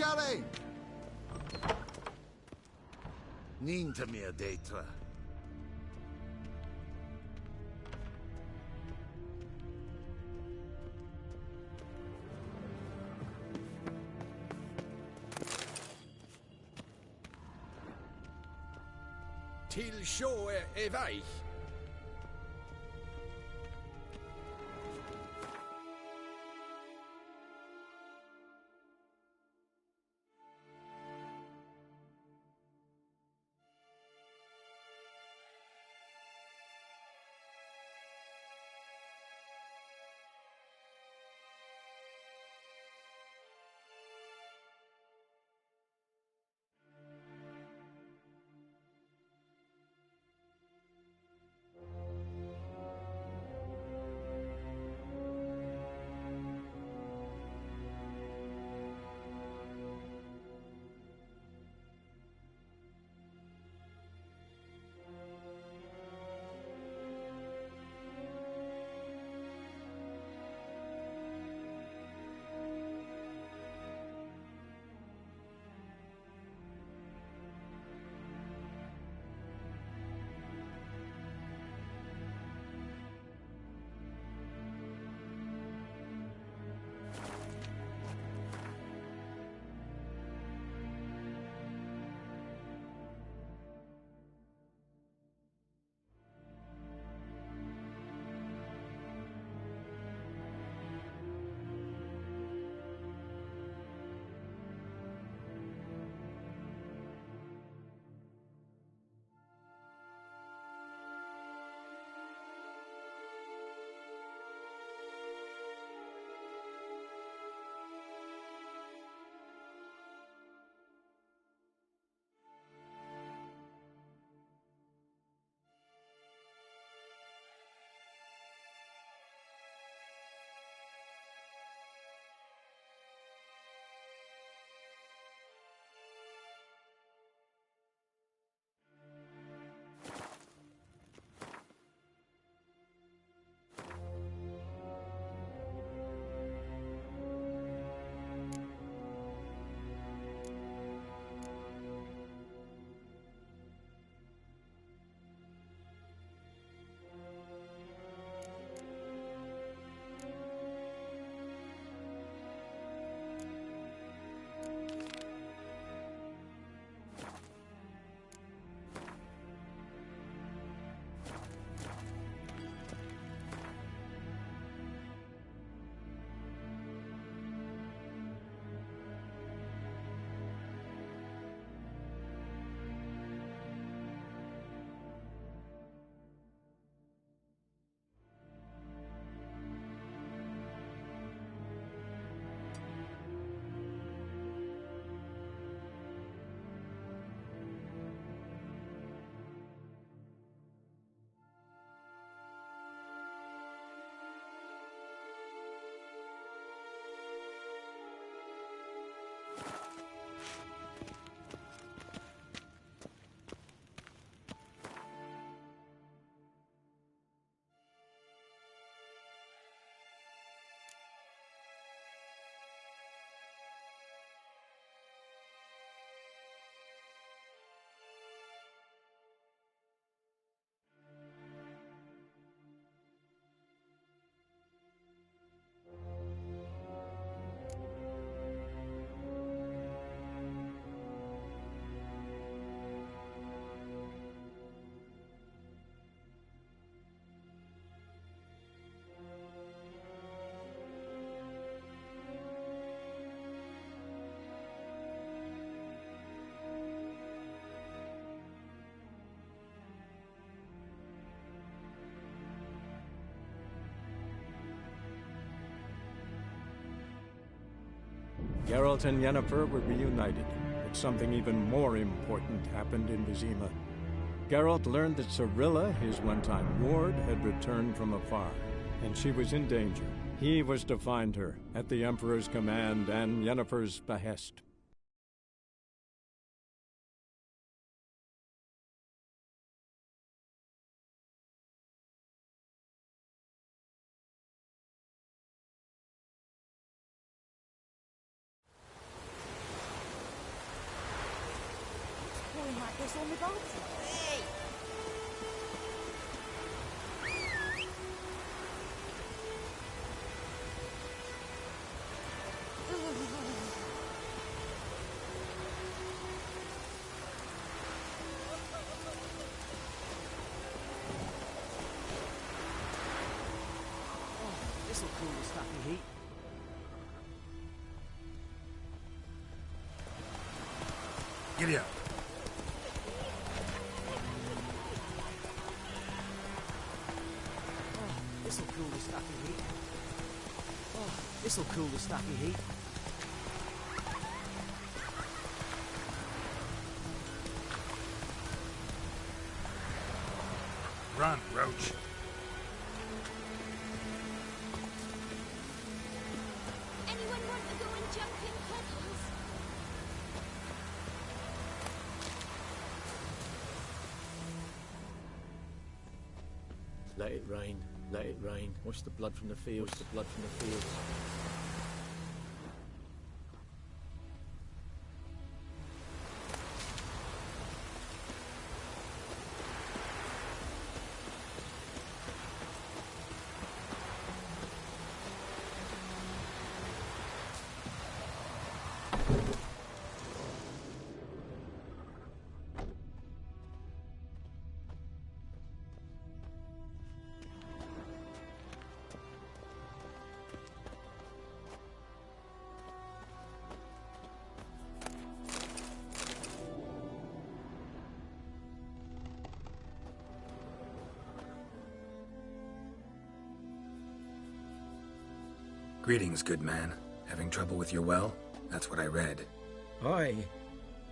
Speaker 17: Sigare!
Speaker 18: Niente mia detra.
Speaker 20: Till sjå är väg.
Speaker 15: Geralt and Yennefer were reunited, but something even more important happened in Vizima. Geralt learned that Cirilla, his one-time ward, had returned from afar, and she was in danger. He was to find her, at the Emperor's command and Yennefer's behest.
Speaker 6: this on the garden. Hey! This'll cool the stuffy heat.
Speaker 3: Giddy up.
Speaker 6: This'll cool the stuffy heat. Oh, this'll cool the stuffy heat.
Speaker 3: Run, Roach.
Speaker 13: Anyone want to go and jump in puddles?
Speaker 7: Let it rain, let it rain. Wash the blood from the fields, the blood from the fields.
Speaker 3: Greetings, good man. Having trouble with your well? That's what I read.
Speaker 7: Aye.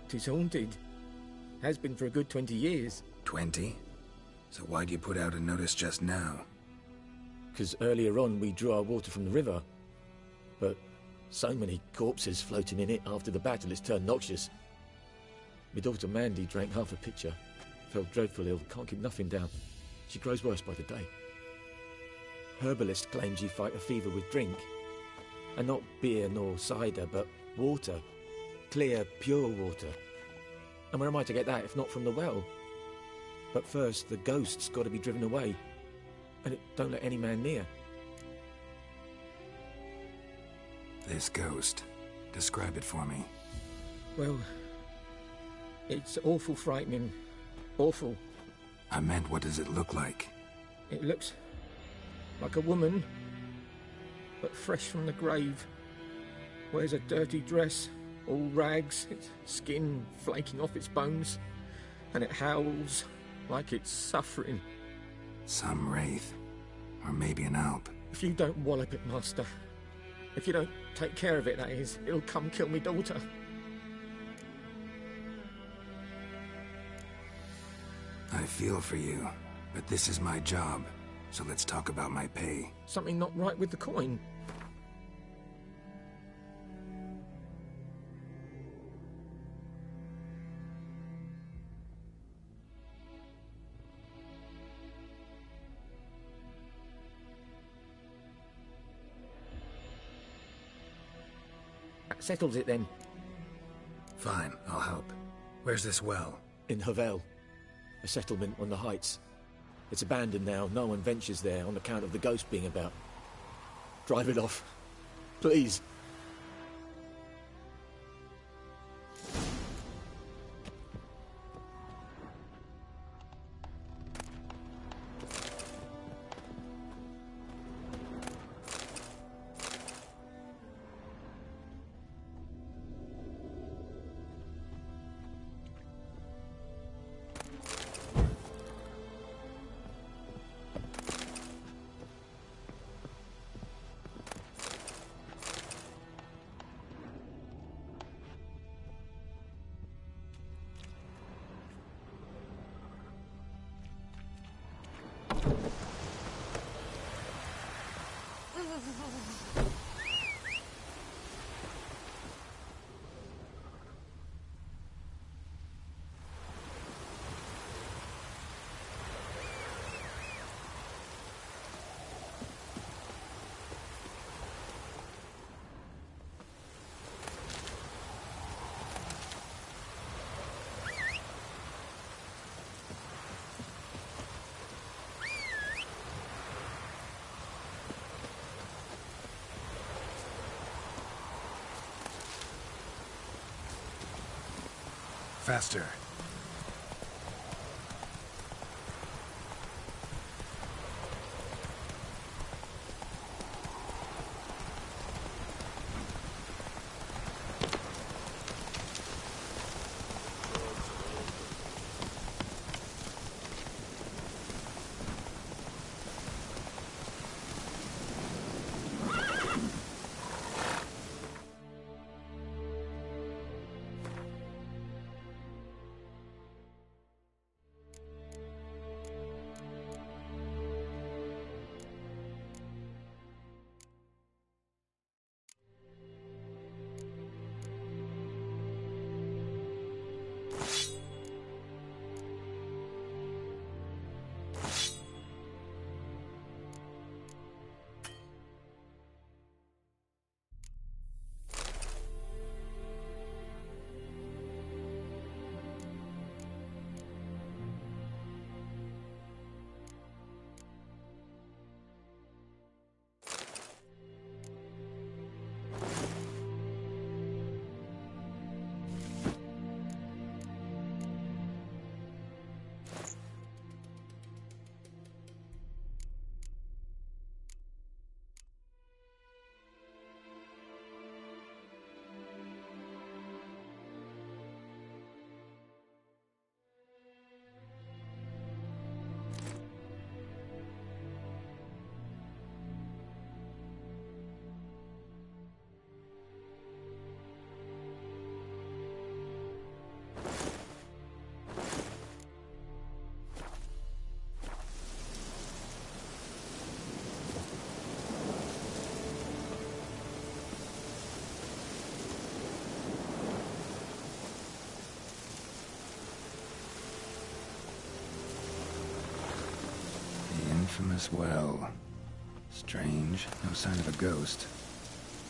Speaker 7: 'Tis haunted. Has been for a good 20 years.
Speaker 3: 20? So why'd you put out a notice just now?
Speaker 7: 'Cause earlier on we drew our water from the river. But so many corpses floating in it after the battle it's turned noxious. My daughter Mandy drank half a pitcher. Felt dreadful ill, can't keep nothing down. She grows worse by the day. Herbalist claims you fight a fever with drink. And not beer nor cider, but water. Clear, pure water. And where am I to get that if not from the well? But first, the ghost's got to be driven away. And it don't let any man near.
Speaker 3: This ghost. Describe it for me.
Speaker 7: Well, it's awful frightening. Awful.
Speaker 3: I meant, what does it look like?
Speaker 7: It looks like a woman, but fresh from the grave. Wears a dirty dress, all rags, its skin flaking off its bones, and it howls like it's suffering.
Speaker 3: Some wraith. Or maybe an alp.
Speaker 7: If you don't wallop it, Master, if you don't take care of it, that is, it'll come kill me daughter.
Speaker 3: I feel for you, but this is my job, so let's talk about my pay.
Speaker 7: Something not right with the coin. That settles it then.
Speaker 3: Fine, I'll help. Where's this well?
Speaker 7: In Havel, a settlement on the heights. It's abandoned now. No one ventures there on account of the ghost being about. Drive it off, please.
Speaker 3: faster. Infamous well. Strange. No sign of a ghost.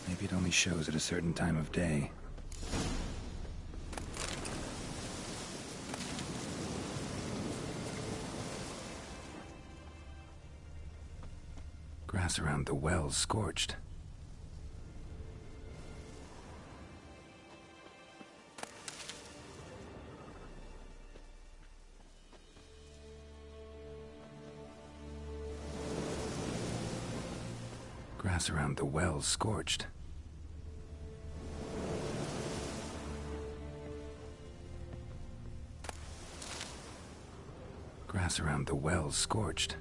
Speaker 3: Maybe it only shows at a certain time of day. Grass around the well's scorched. Grass around the well's scorched. Grass around the well's scorched.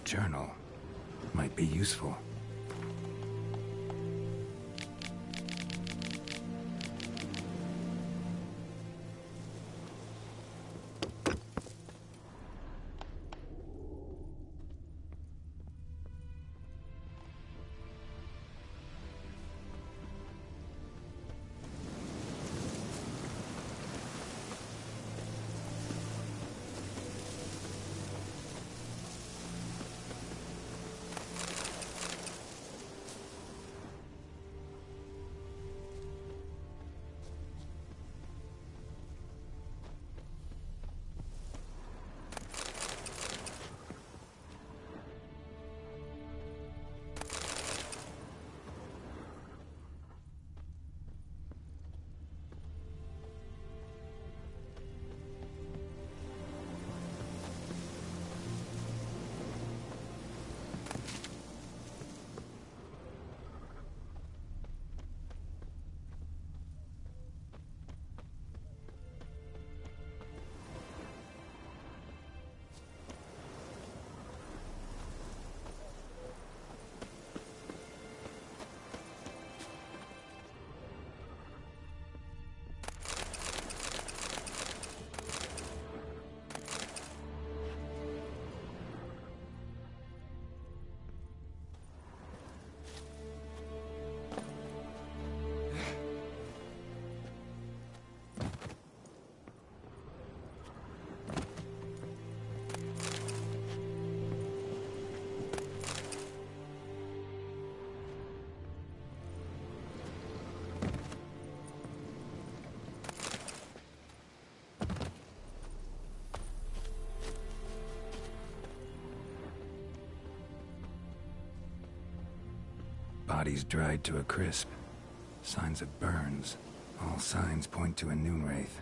Speaker 3: Journal might be useful. bodies dried to a crisp. Signs of burns. All signs point to a Noonwraith.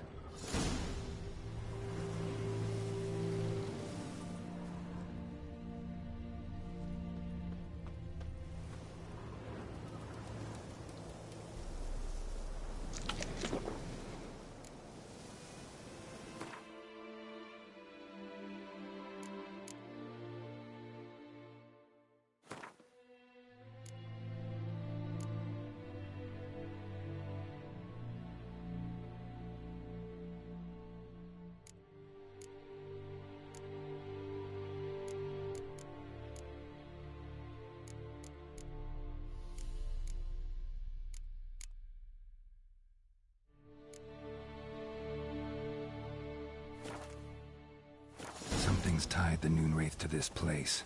Speaker 3: Something's tied the Noonwraith to this place.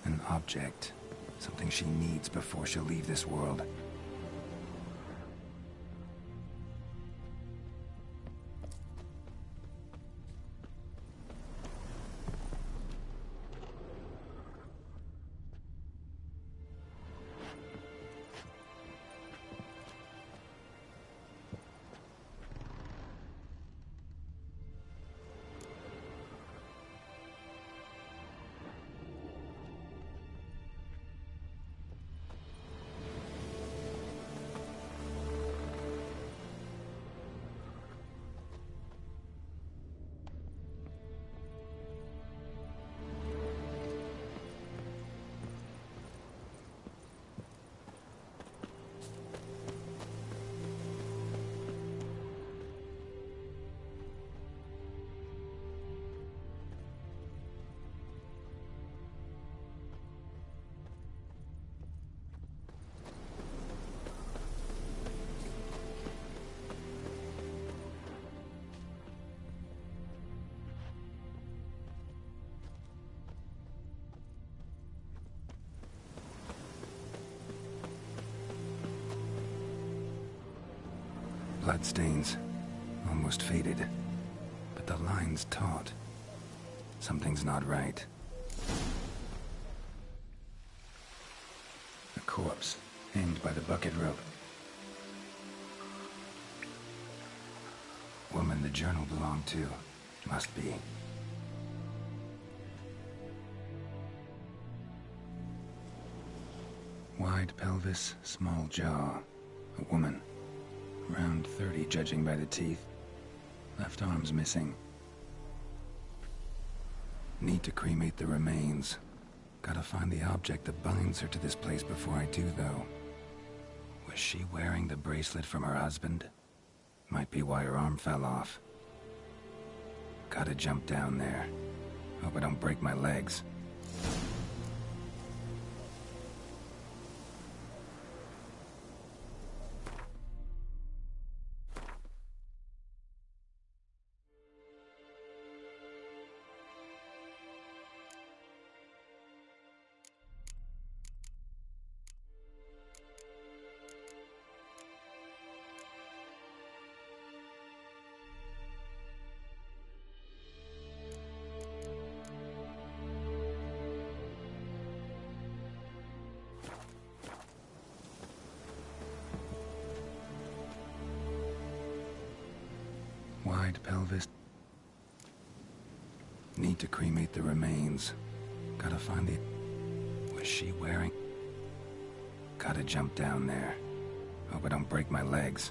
Speaker 3: An object. Something she needs before she'll leave this world. Bloodstains. Almost faded. But the line's taut. Something's not right. A corpse, hanged by the bucket rope. Woman the journal belonged to. Must be. Wide pelvis, small jaw. A woman. Around 30, judging by the teeth. Left arm's missing. Need to cremate the remains. Gotta find the object that binds her to this place before I do, though. Was she wearing the bracelet from her husband? Might be why her arm fell off. Gotta jump down there. Hope I don't break my legs. Wide pelvis. Need to cremate the remains. Gotta find the... Was she wearing... Gotta jump down there. Hope I don't break my legs.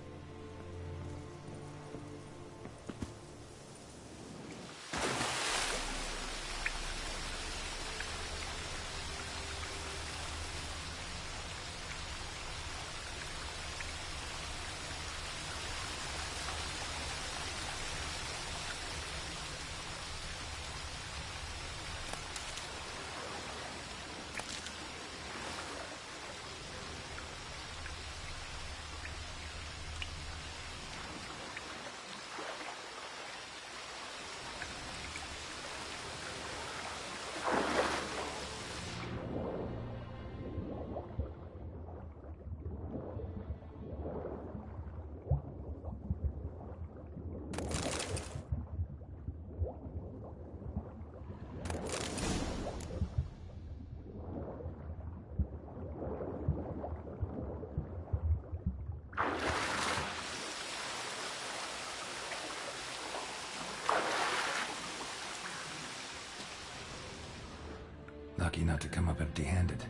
Speaker 3: not to come up empty-handed.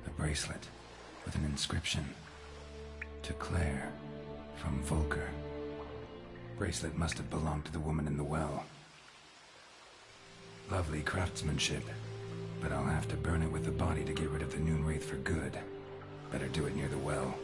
Speaker 3: A bracelet with an inscription. To Claire, from Volker. Bracelet must have belonged to the woman in the well. Lovely craftsmanship, but I'll have to burn it with the body to get rid of the Noon Wraith for good. Better do it near the well.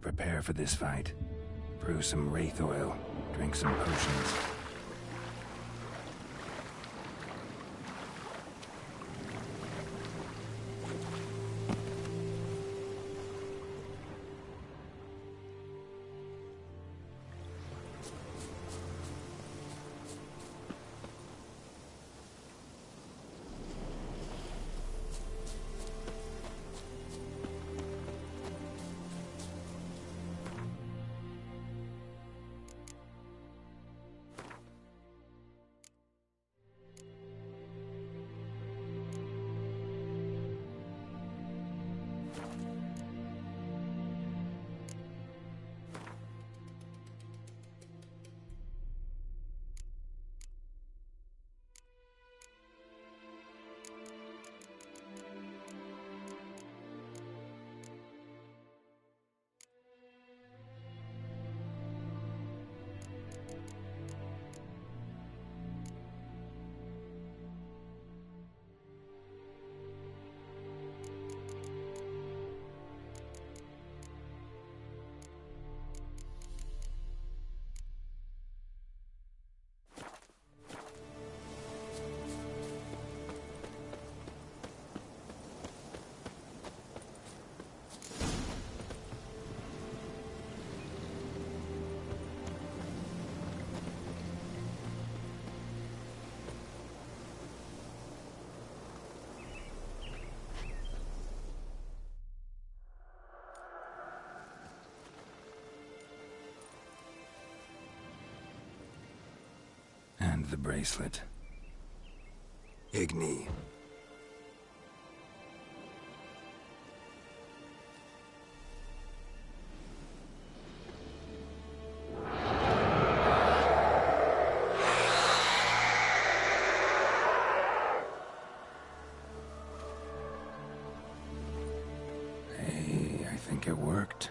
Speaker 3: prepare for this fight. Brew some wraith oil, drink some potions. And the bracelet. Igni. Hey, I think it worked.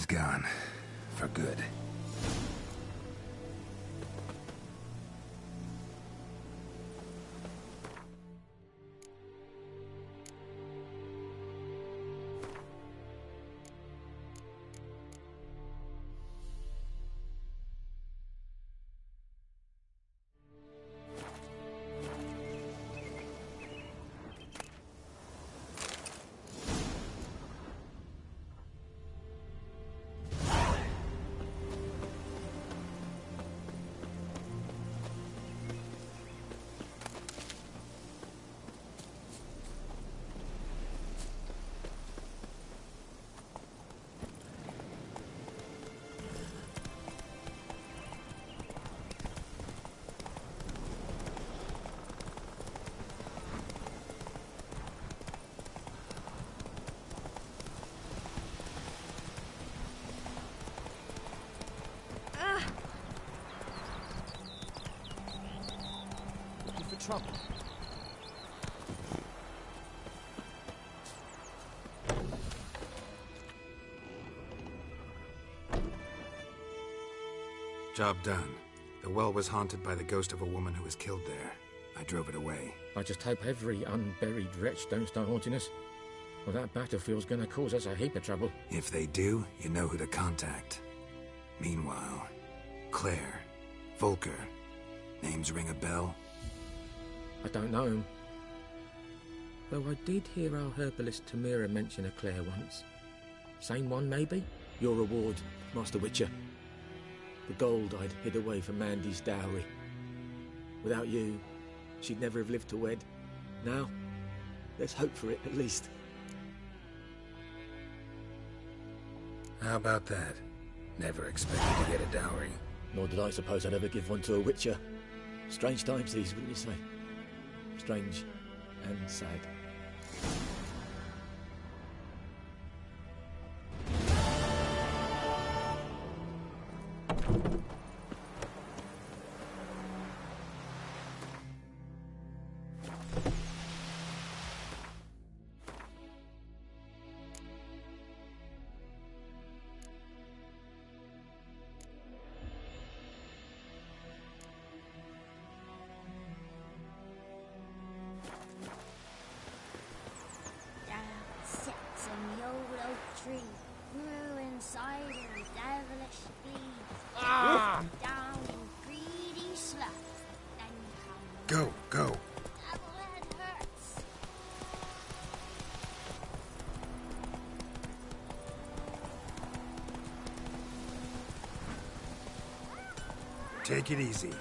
Speaker 3: He's gone. For good.
Speaker 6: Trouble.
Speaker 3: Job done. The well was haunted by the ghost of a woman who was killed there. I drove it away.
Speaker 7: I just hope every unburied wretch don't start haunting us. Well, that battlefield's gonna cause us a heap of trouble.
Speaker 3: If they do, you know who to contact. Meanwhile, Claire, Volker, names ring a bell?
Speaker 7: I don't know him. Though I did hear our herbalist Tamira mention a Claire once. Same one, maybe? Your reward, Master Witcher. The gold I'd hid away for Mandy's dowry. Without you, she'd never have lived to wed. Now, let's hope for it, at least.
Speaker 3: How about that? Never expected to get a dowry.
Speaker 7: Nor did I suppose I'd ever give one to a Witcher. Strange times these, wouldn't you say? Strange and sad.
Speaker 3: Go, go. Take it easy.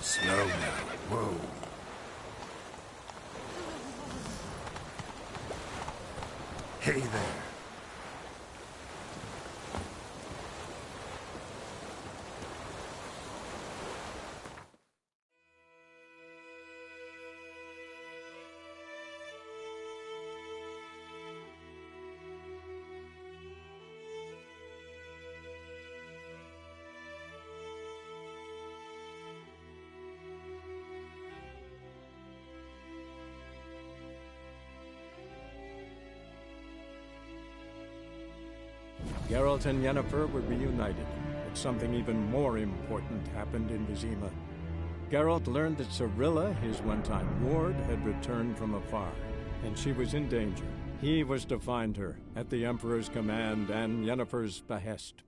Speaker 3: Slow now. Whoa. Hey there.
Speaker 15: Geralt and Yennefer were reunited, but something even more important happened in Vizima. Geralt learned that Cirilla, his one-time ward, had returned from afar, and she was in danger. He was to find her, at the Emperor's command and Yennefer's behest.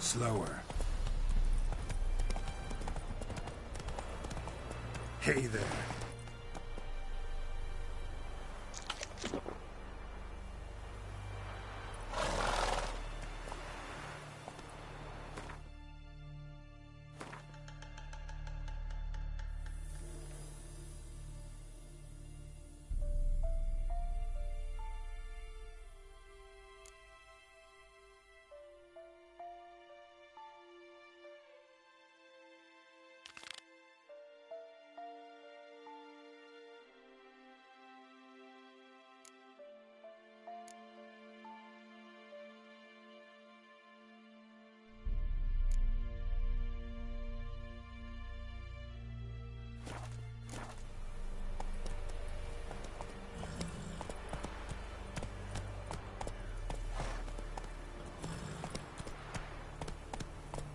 Speaker 3: Slower. Hey there.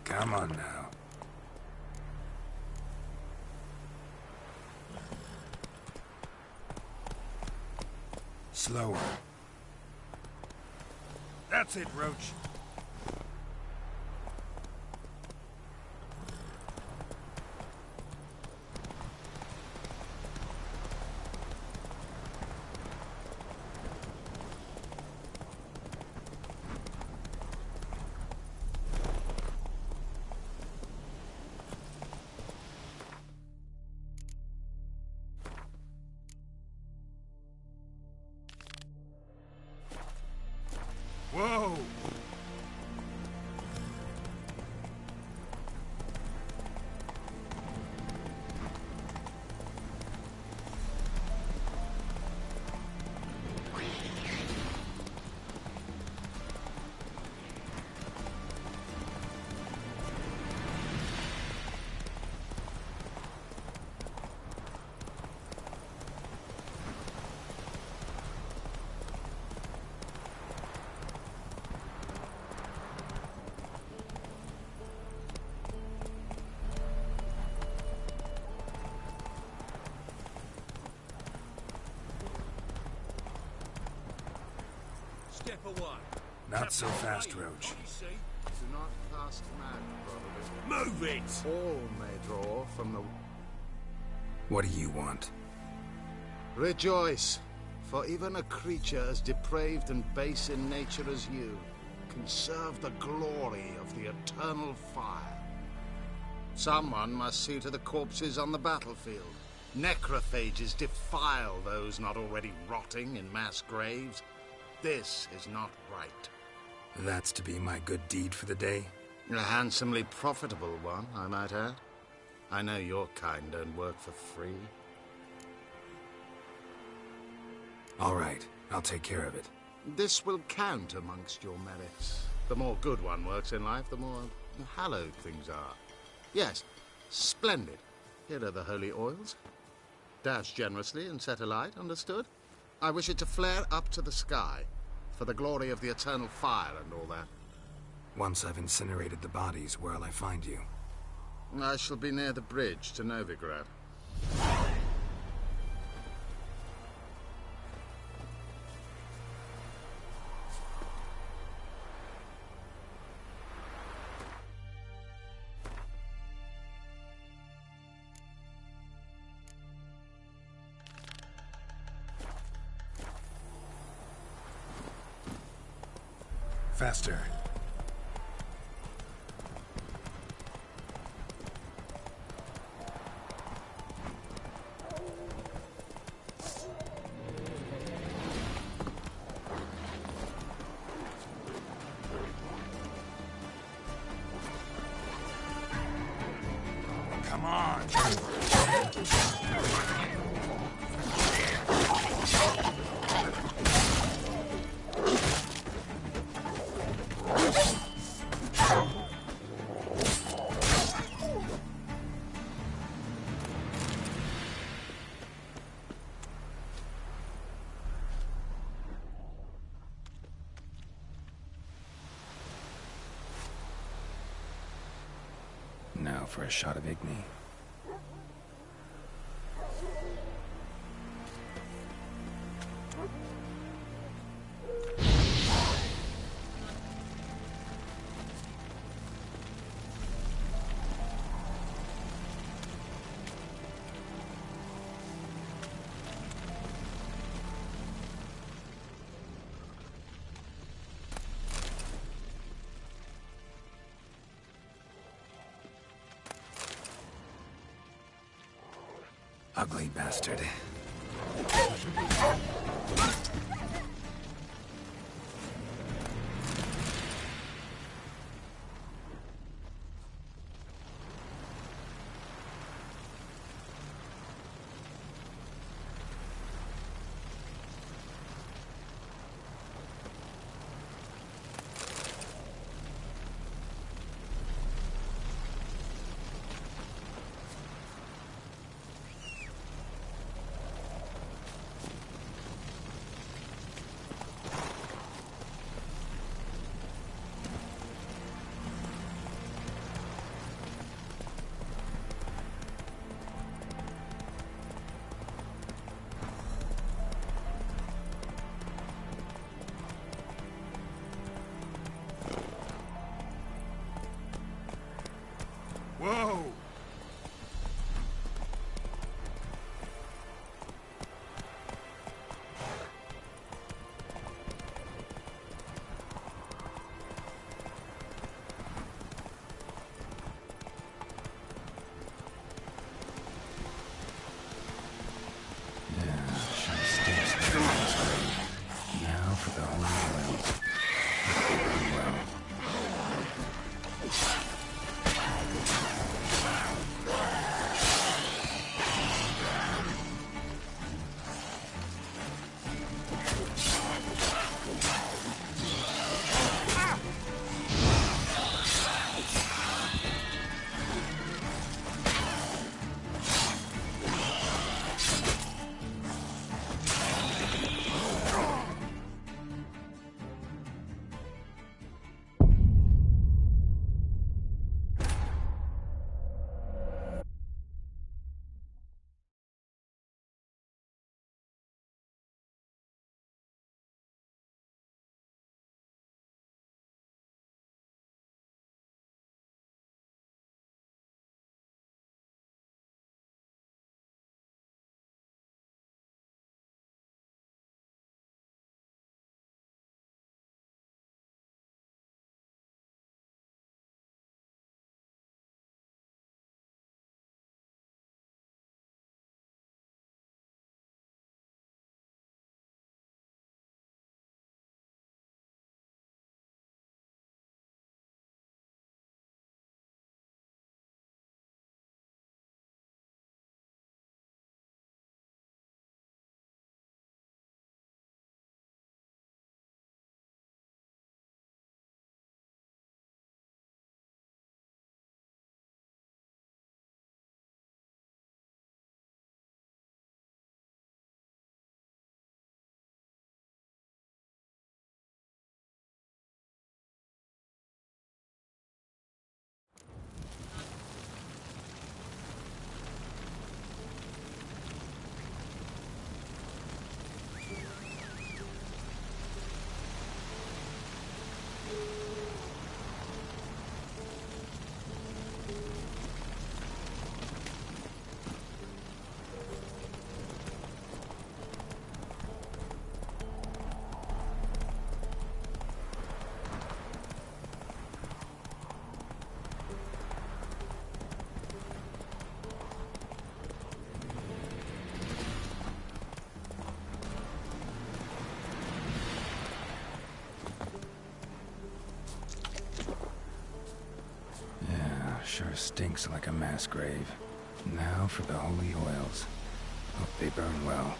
Speaker 3: Come on now. Slower. That's it, Roach. Whoa!
Speaker 8: Step away.
Speaker 3: Not so fast, Roach.
Speaker 17: Do not cast mad, brother.
Speaker 8: Move it!
Speaker 17: All may draw from the...
Speaker 3: What do you want?
Speaker 17: Rejoice, for even a creature as depraved and base in nature as you can serve the glory of the eternal fire. Someone must see to the corpses on the battlefield. Necrophages defile those not already rotting in mass graves. This is not right.
Speaker 3: That's to be my good deed for the day?
Speaker 17: A handsomely profitable one, I might add. I know your kind don't work for free.
Speaker 3: All right, I'll take care of it.
Speaker 17: This will count amongst your merits. The more good one works in life, the more hallowed things are. Yes, splendid. Here are the holy oils. Dash generously and set alight, understood? I wish it to flare up to the sky, for the glory of the eternal fire and all that.
Speaker 3: Once I've incinerated the bodies, where'll I find you?
Speaker 17: I shall be near the bridge to Novigrad.
Speaker 3: Faster. Come on. Now for a shot of Igni. Ugly bastard.
Speaker 1: Whoa!
Speaker 3: Now for the holy oils. Well. Sure stinks like a mass grave. Now for the holy oils. Hope they burn well.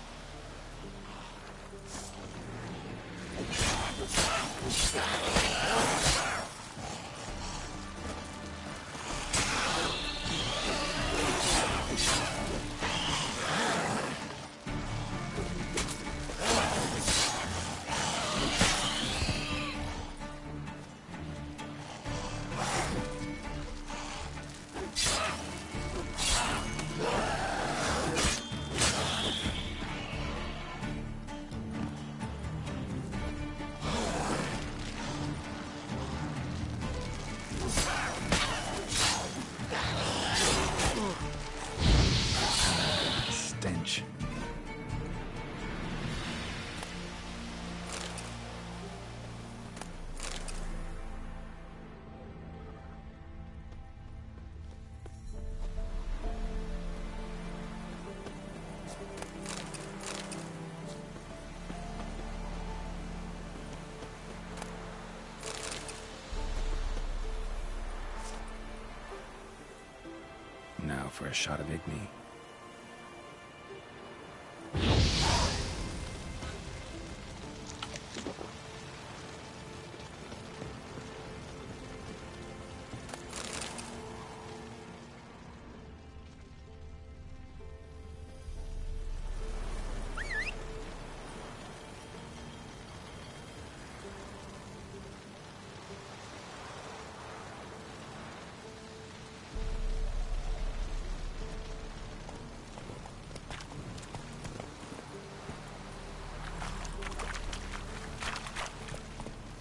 Speaker 3: for a shot of Igni.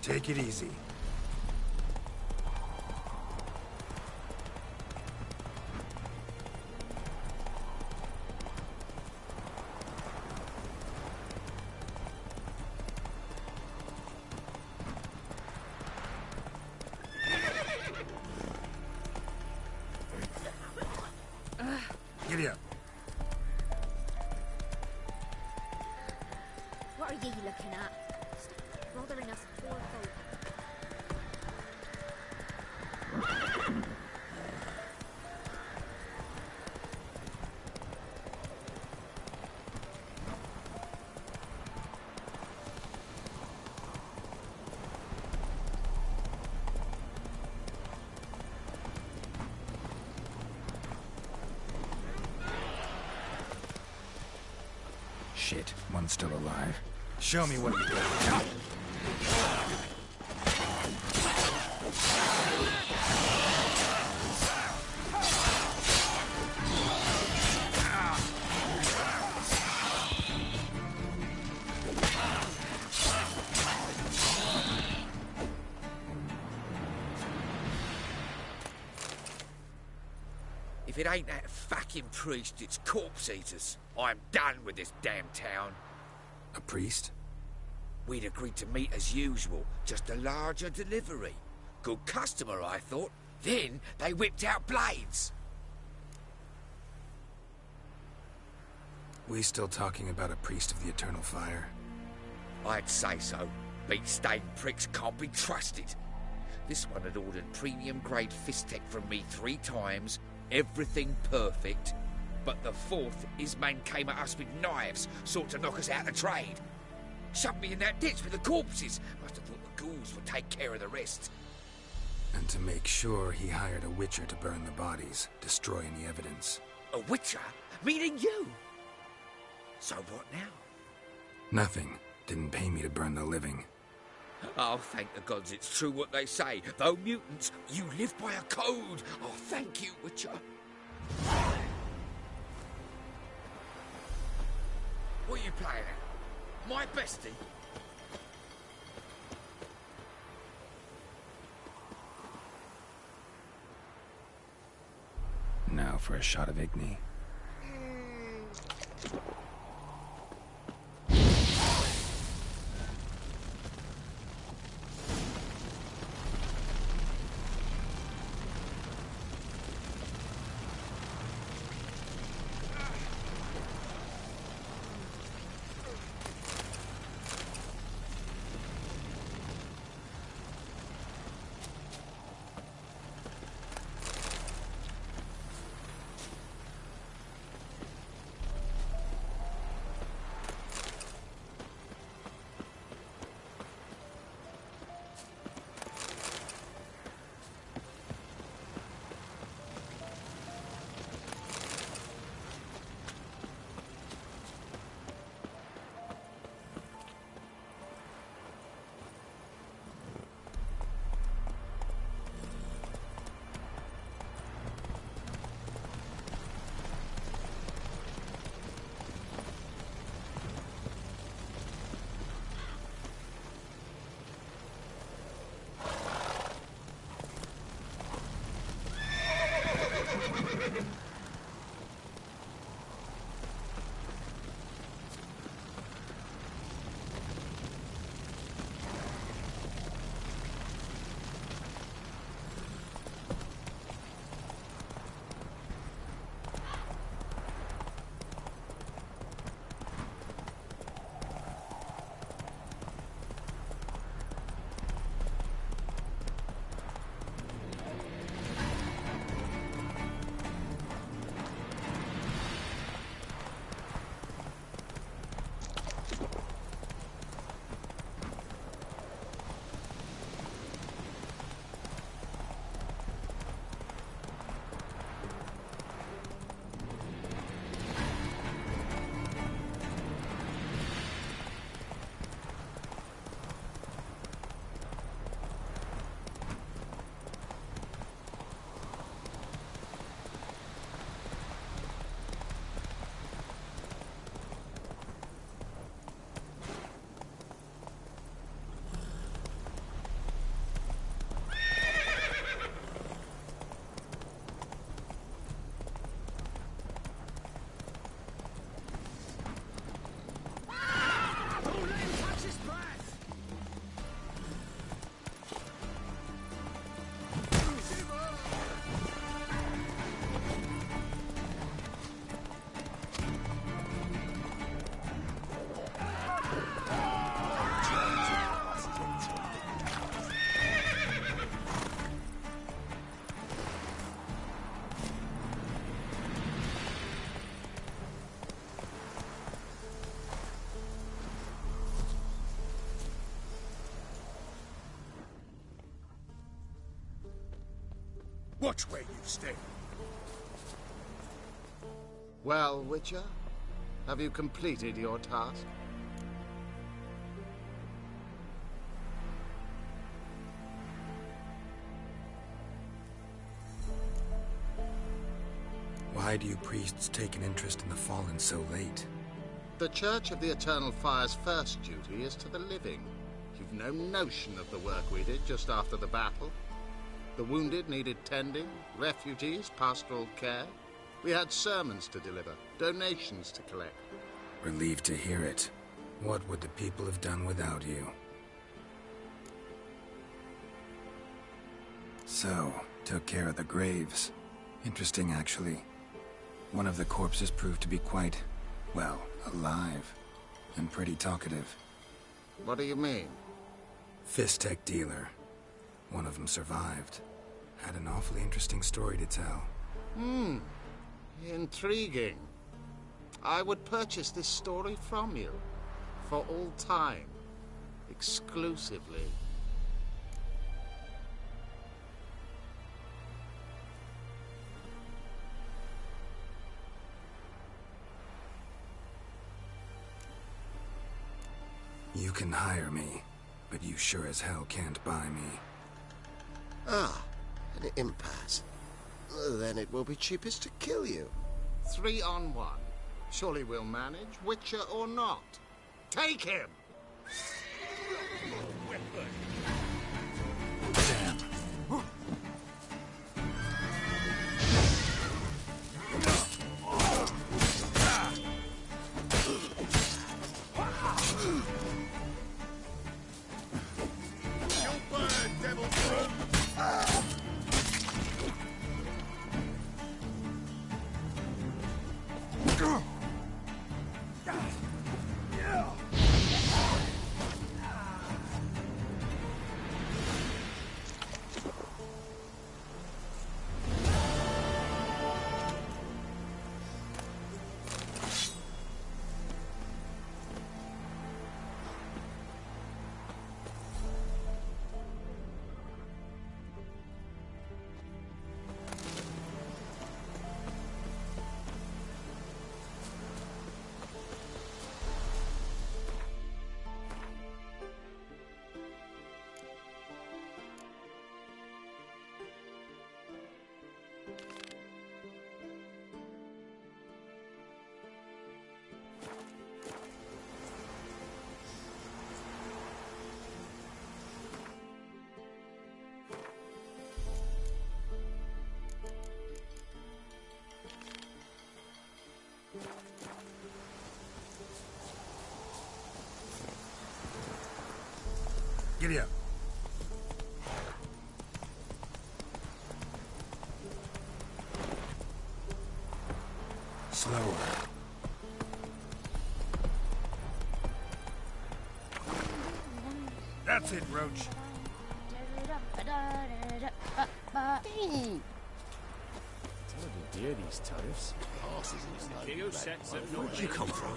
Speaker 3: Take it easy. Giddy up.
Speaker 13: What are ye looking at? Stop bothering us poor folk.
Speaker 3: Shit, one's still alive. Show me what you do.
Speaker 20: If it ain't that fucking priest, it's corpse eaters. I'm done with this damn town.
Speaker 3: A priest?
Speaker 20: We'd agreed to meet as usual, just a larger delivery. Good customer, I thought. Then they whipped out blades.
Speaker 3: We still talking about a priest of the eternal fire?
Speaker 20: I'd say so. Beat-stained pricks can't be trusted. This one had ordered premium-grade fist tech from me 3 times, everything perfect. But the 4th, his man came at us with knives, sought to knock us out of trade. Shoved me in that ditch with the corpses. Must have thought the ghouls would take care of the rest.
Speaker 3: And to make sure, he hired a witcher to burn the bodies, destroy any evidence.
Speaker 20: A witcher? Meaning you? So what now?
Speaker 3: Nothing. Didn't pay me to burn the living.
Speaker 20: Oh, thank the gods it's true what they say. Though mutants, you live by a code. Oh, thank you, Witcher. What are you playing at? My bestie?
Speaker 3: Now for a shot of Igni.
Speaker 5: Watch where you step.
Speaker 17: Well, Witcher, have you completed your task?
Speaker 3: Why do you priests take an interest in the fallen so late?
Speaker 17: The Church of the Eternal Fire's first duty is to the living. You've no notion of the work we did just after the battle. The wounded needed tending, refugees, pastoral care. We had sermons to deliver, donations to collect.
Speaker 3: Relieved to hear it. What would the people have done without you? So, took care of the graves. Interesting, actually. One of the corpses proved to be quite, well, alive. And pretty talkative.
Speaker 17: What do you mean?
Speaker 3: Fistech dealer. One of them survived. Had an awfully interesting story to tell.
Speaker 17: Intriguing. I would purchase this story from you. For all time. Exclusively.
Speaker 3: You can hire me, but you sure as hell can't buy me.
Speaker 18: Ah, an impasse. Then it will be cheapest to kill you.
Speaker 17: 3 on 1. Surely we'll manage, Witcher or not. Take him!
Speaker 4: Damn. Giddy up. Slower. That's it, Roach.
Speaker 7: Dear, these tariffs.
Speaker 4: Where'd you come from?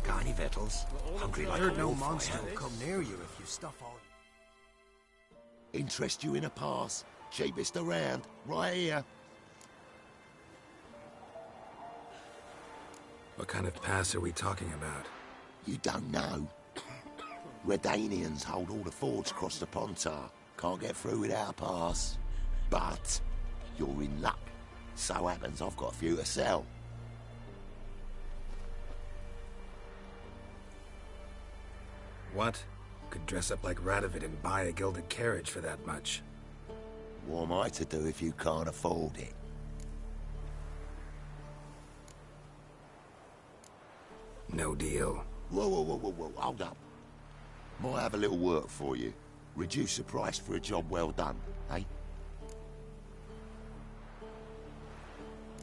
Speaker 4: Got any victuals? Hungry like
Speaker 5: Heard no
Speaker 4: bullfire.
Speaker 5: monster will come near you if you stuff all...
Speaker 18: Interest you in a pass? Cheapest around, right here.
Speaker 3: What kind of pass are we talking about?
Speaker 18: You don't know. Redanians hold all the fords across the Pontar. Can't get through without a pass. But you're in luck. So happens I've got a few to sell.
Speaker 3: What? Could dress up like Radovid and buy a gilded carriage for that much.
Speaker 18: What am I to do if you can't afford it?
Speaker 3: No deal.
Speaker 18: Whoa, hold up. Might have a little work for you. Reduce the price for a job well done, eh?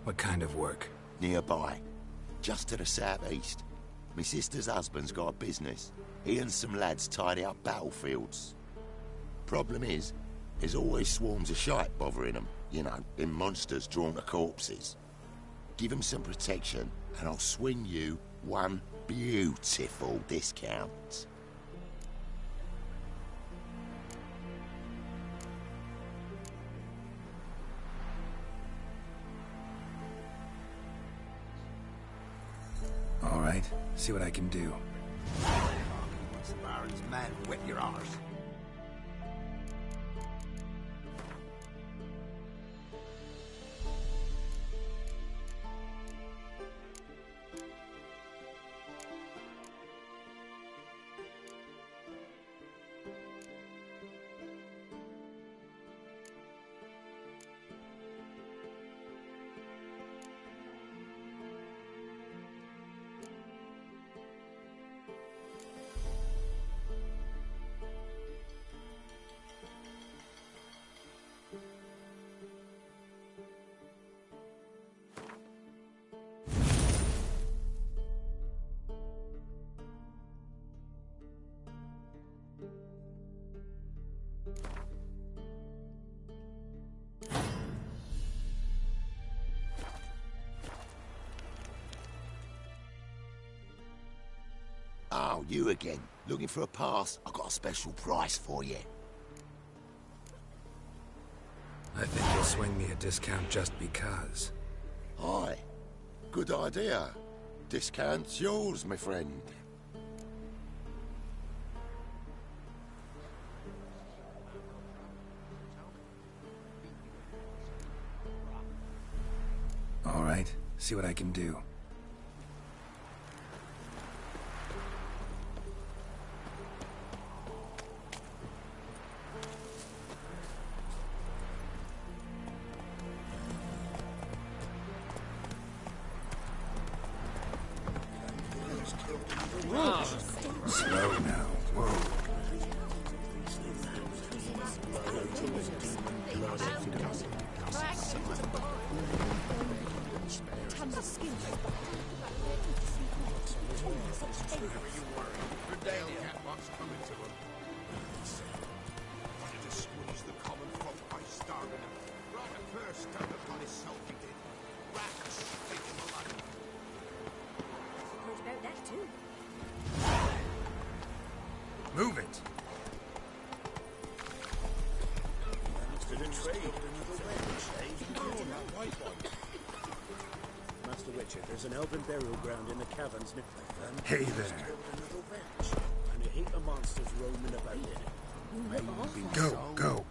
Speaker 3: What kind of work?
Speaker 18: Nearby. Just to the southeast. My sister's husband's got a business. He and some lads tidy up battlefields. Problem is, there's always swarms of shite bothering them. You know, them monsters drawn to corpses. Give them some protection, and I'll swing you one beautiful discount.
Speaker 3: All right, see what I can do.
Speaker 20: Once the Baron's man, wet your arse.
Speaker 18: Oh, you again. Looking for a pass? I've got a special price for you.
Speaker 3: I think you'll swing me a discount just because.
Speaker 18: Aye. Good idea. Discount's yours, my friend.
Speaker 3: All right, see what I can do. Slow now. Whoa.
Speaker 11: Tons of skin.
Speaker 5: What's coming to him? Wanted to squeeze the common folk by starving him. Brought a first stand upon his self he did. Rats, take him alive.
Speaker 11: Suppose about that too.
Speaker 3: Move it.
Speaker 9: Master Witcher, there's an elven burial ground in the caverns near.
Speaker 3: Hey there.
Speaker 9: And a heap of monsters roaming about in it.
Speaker 3: Go, go.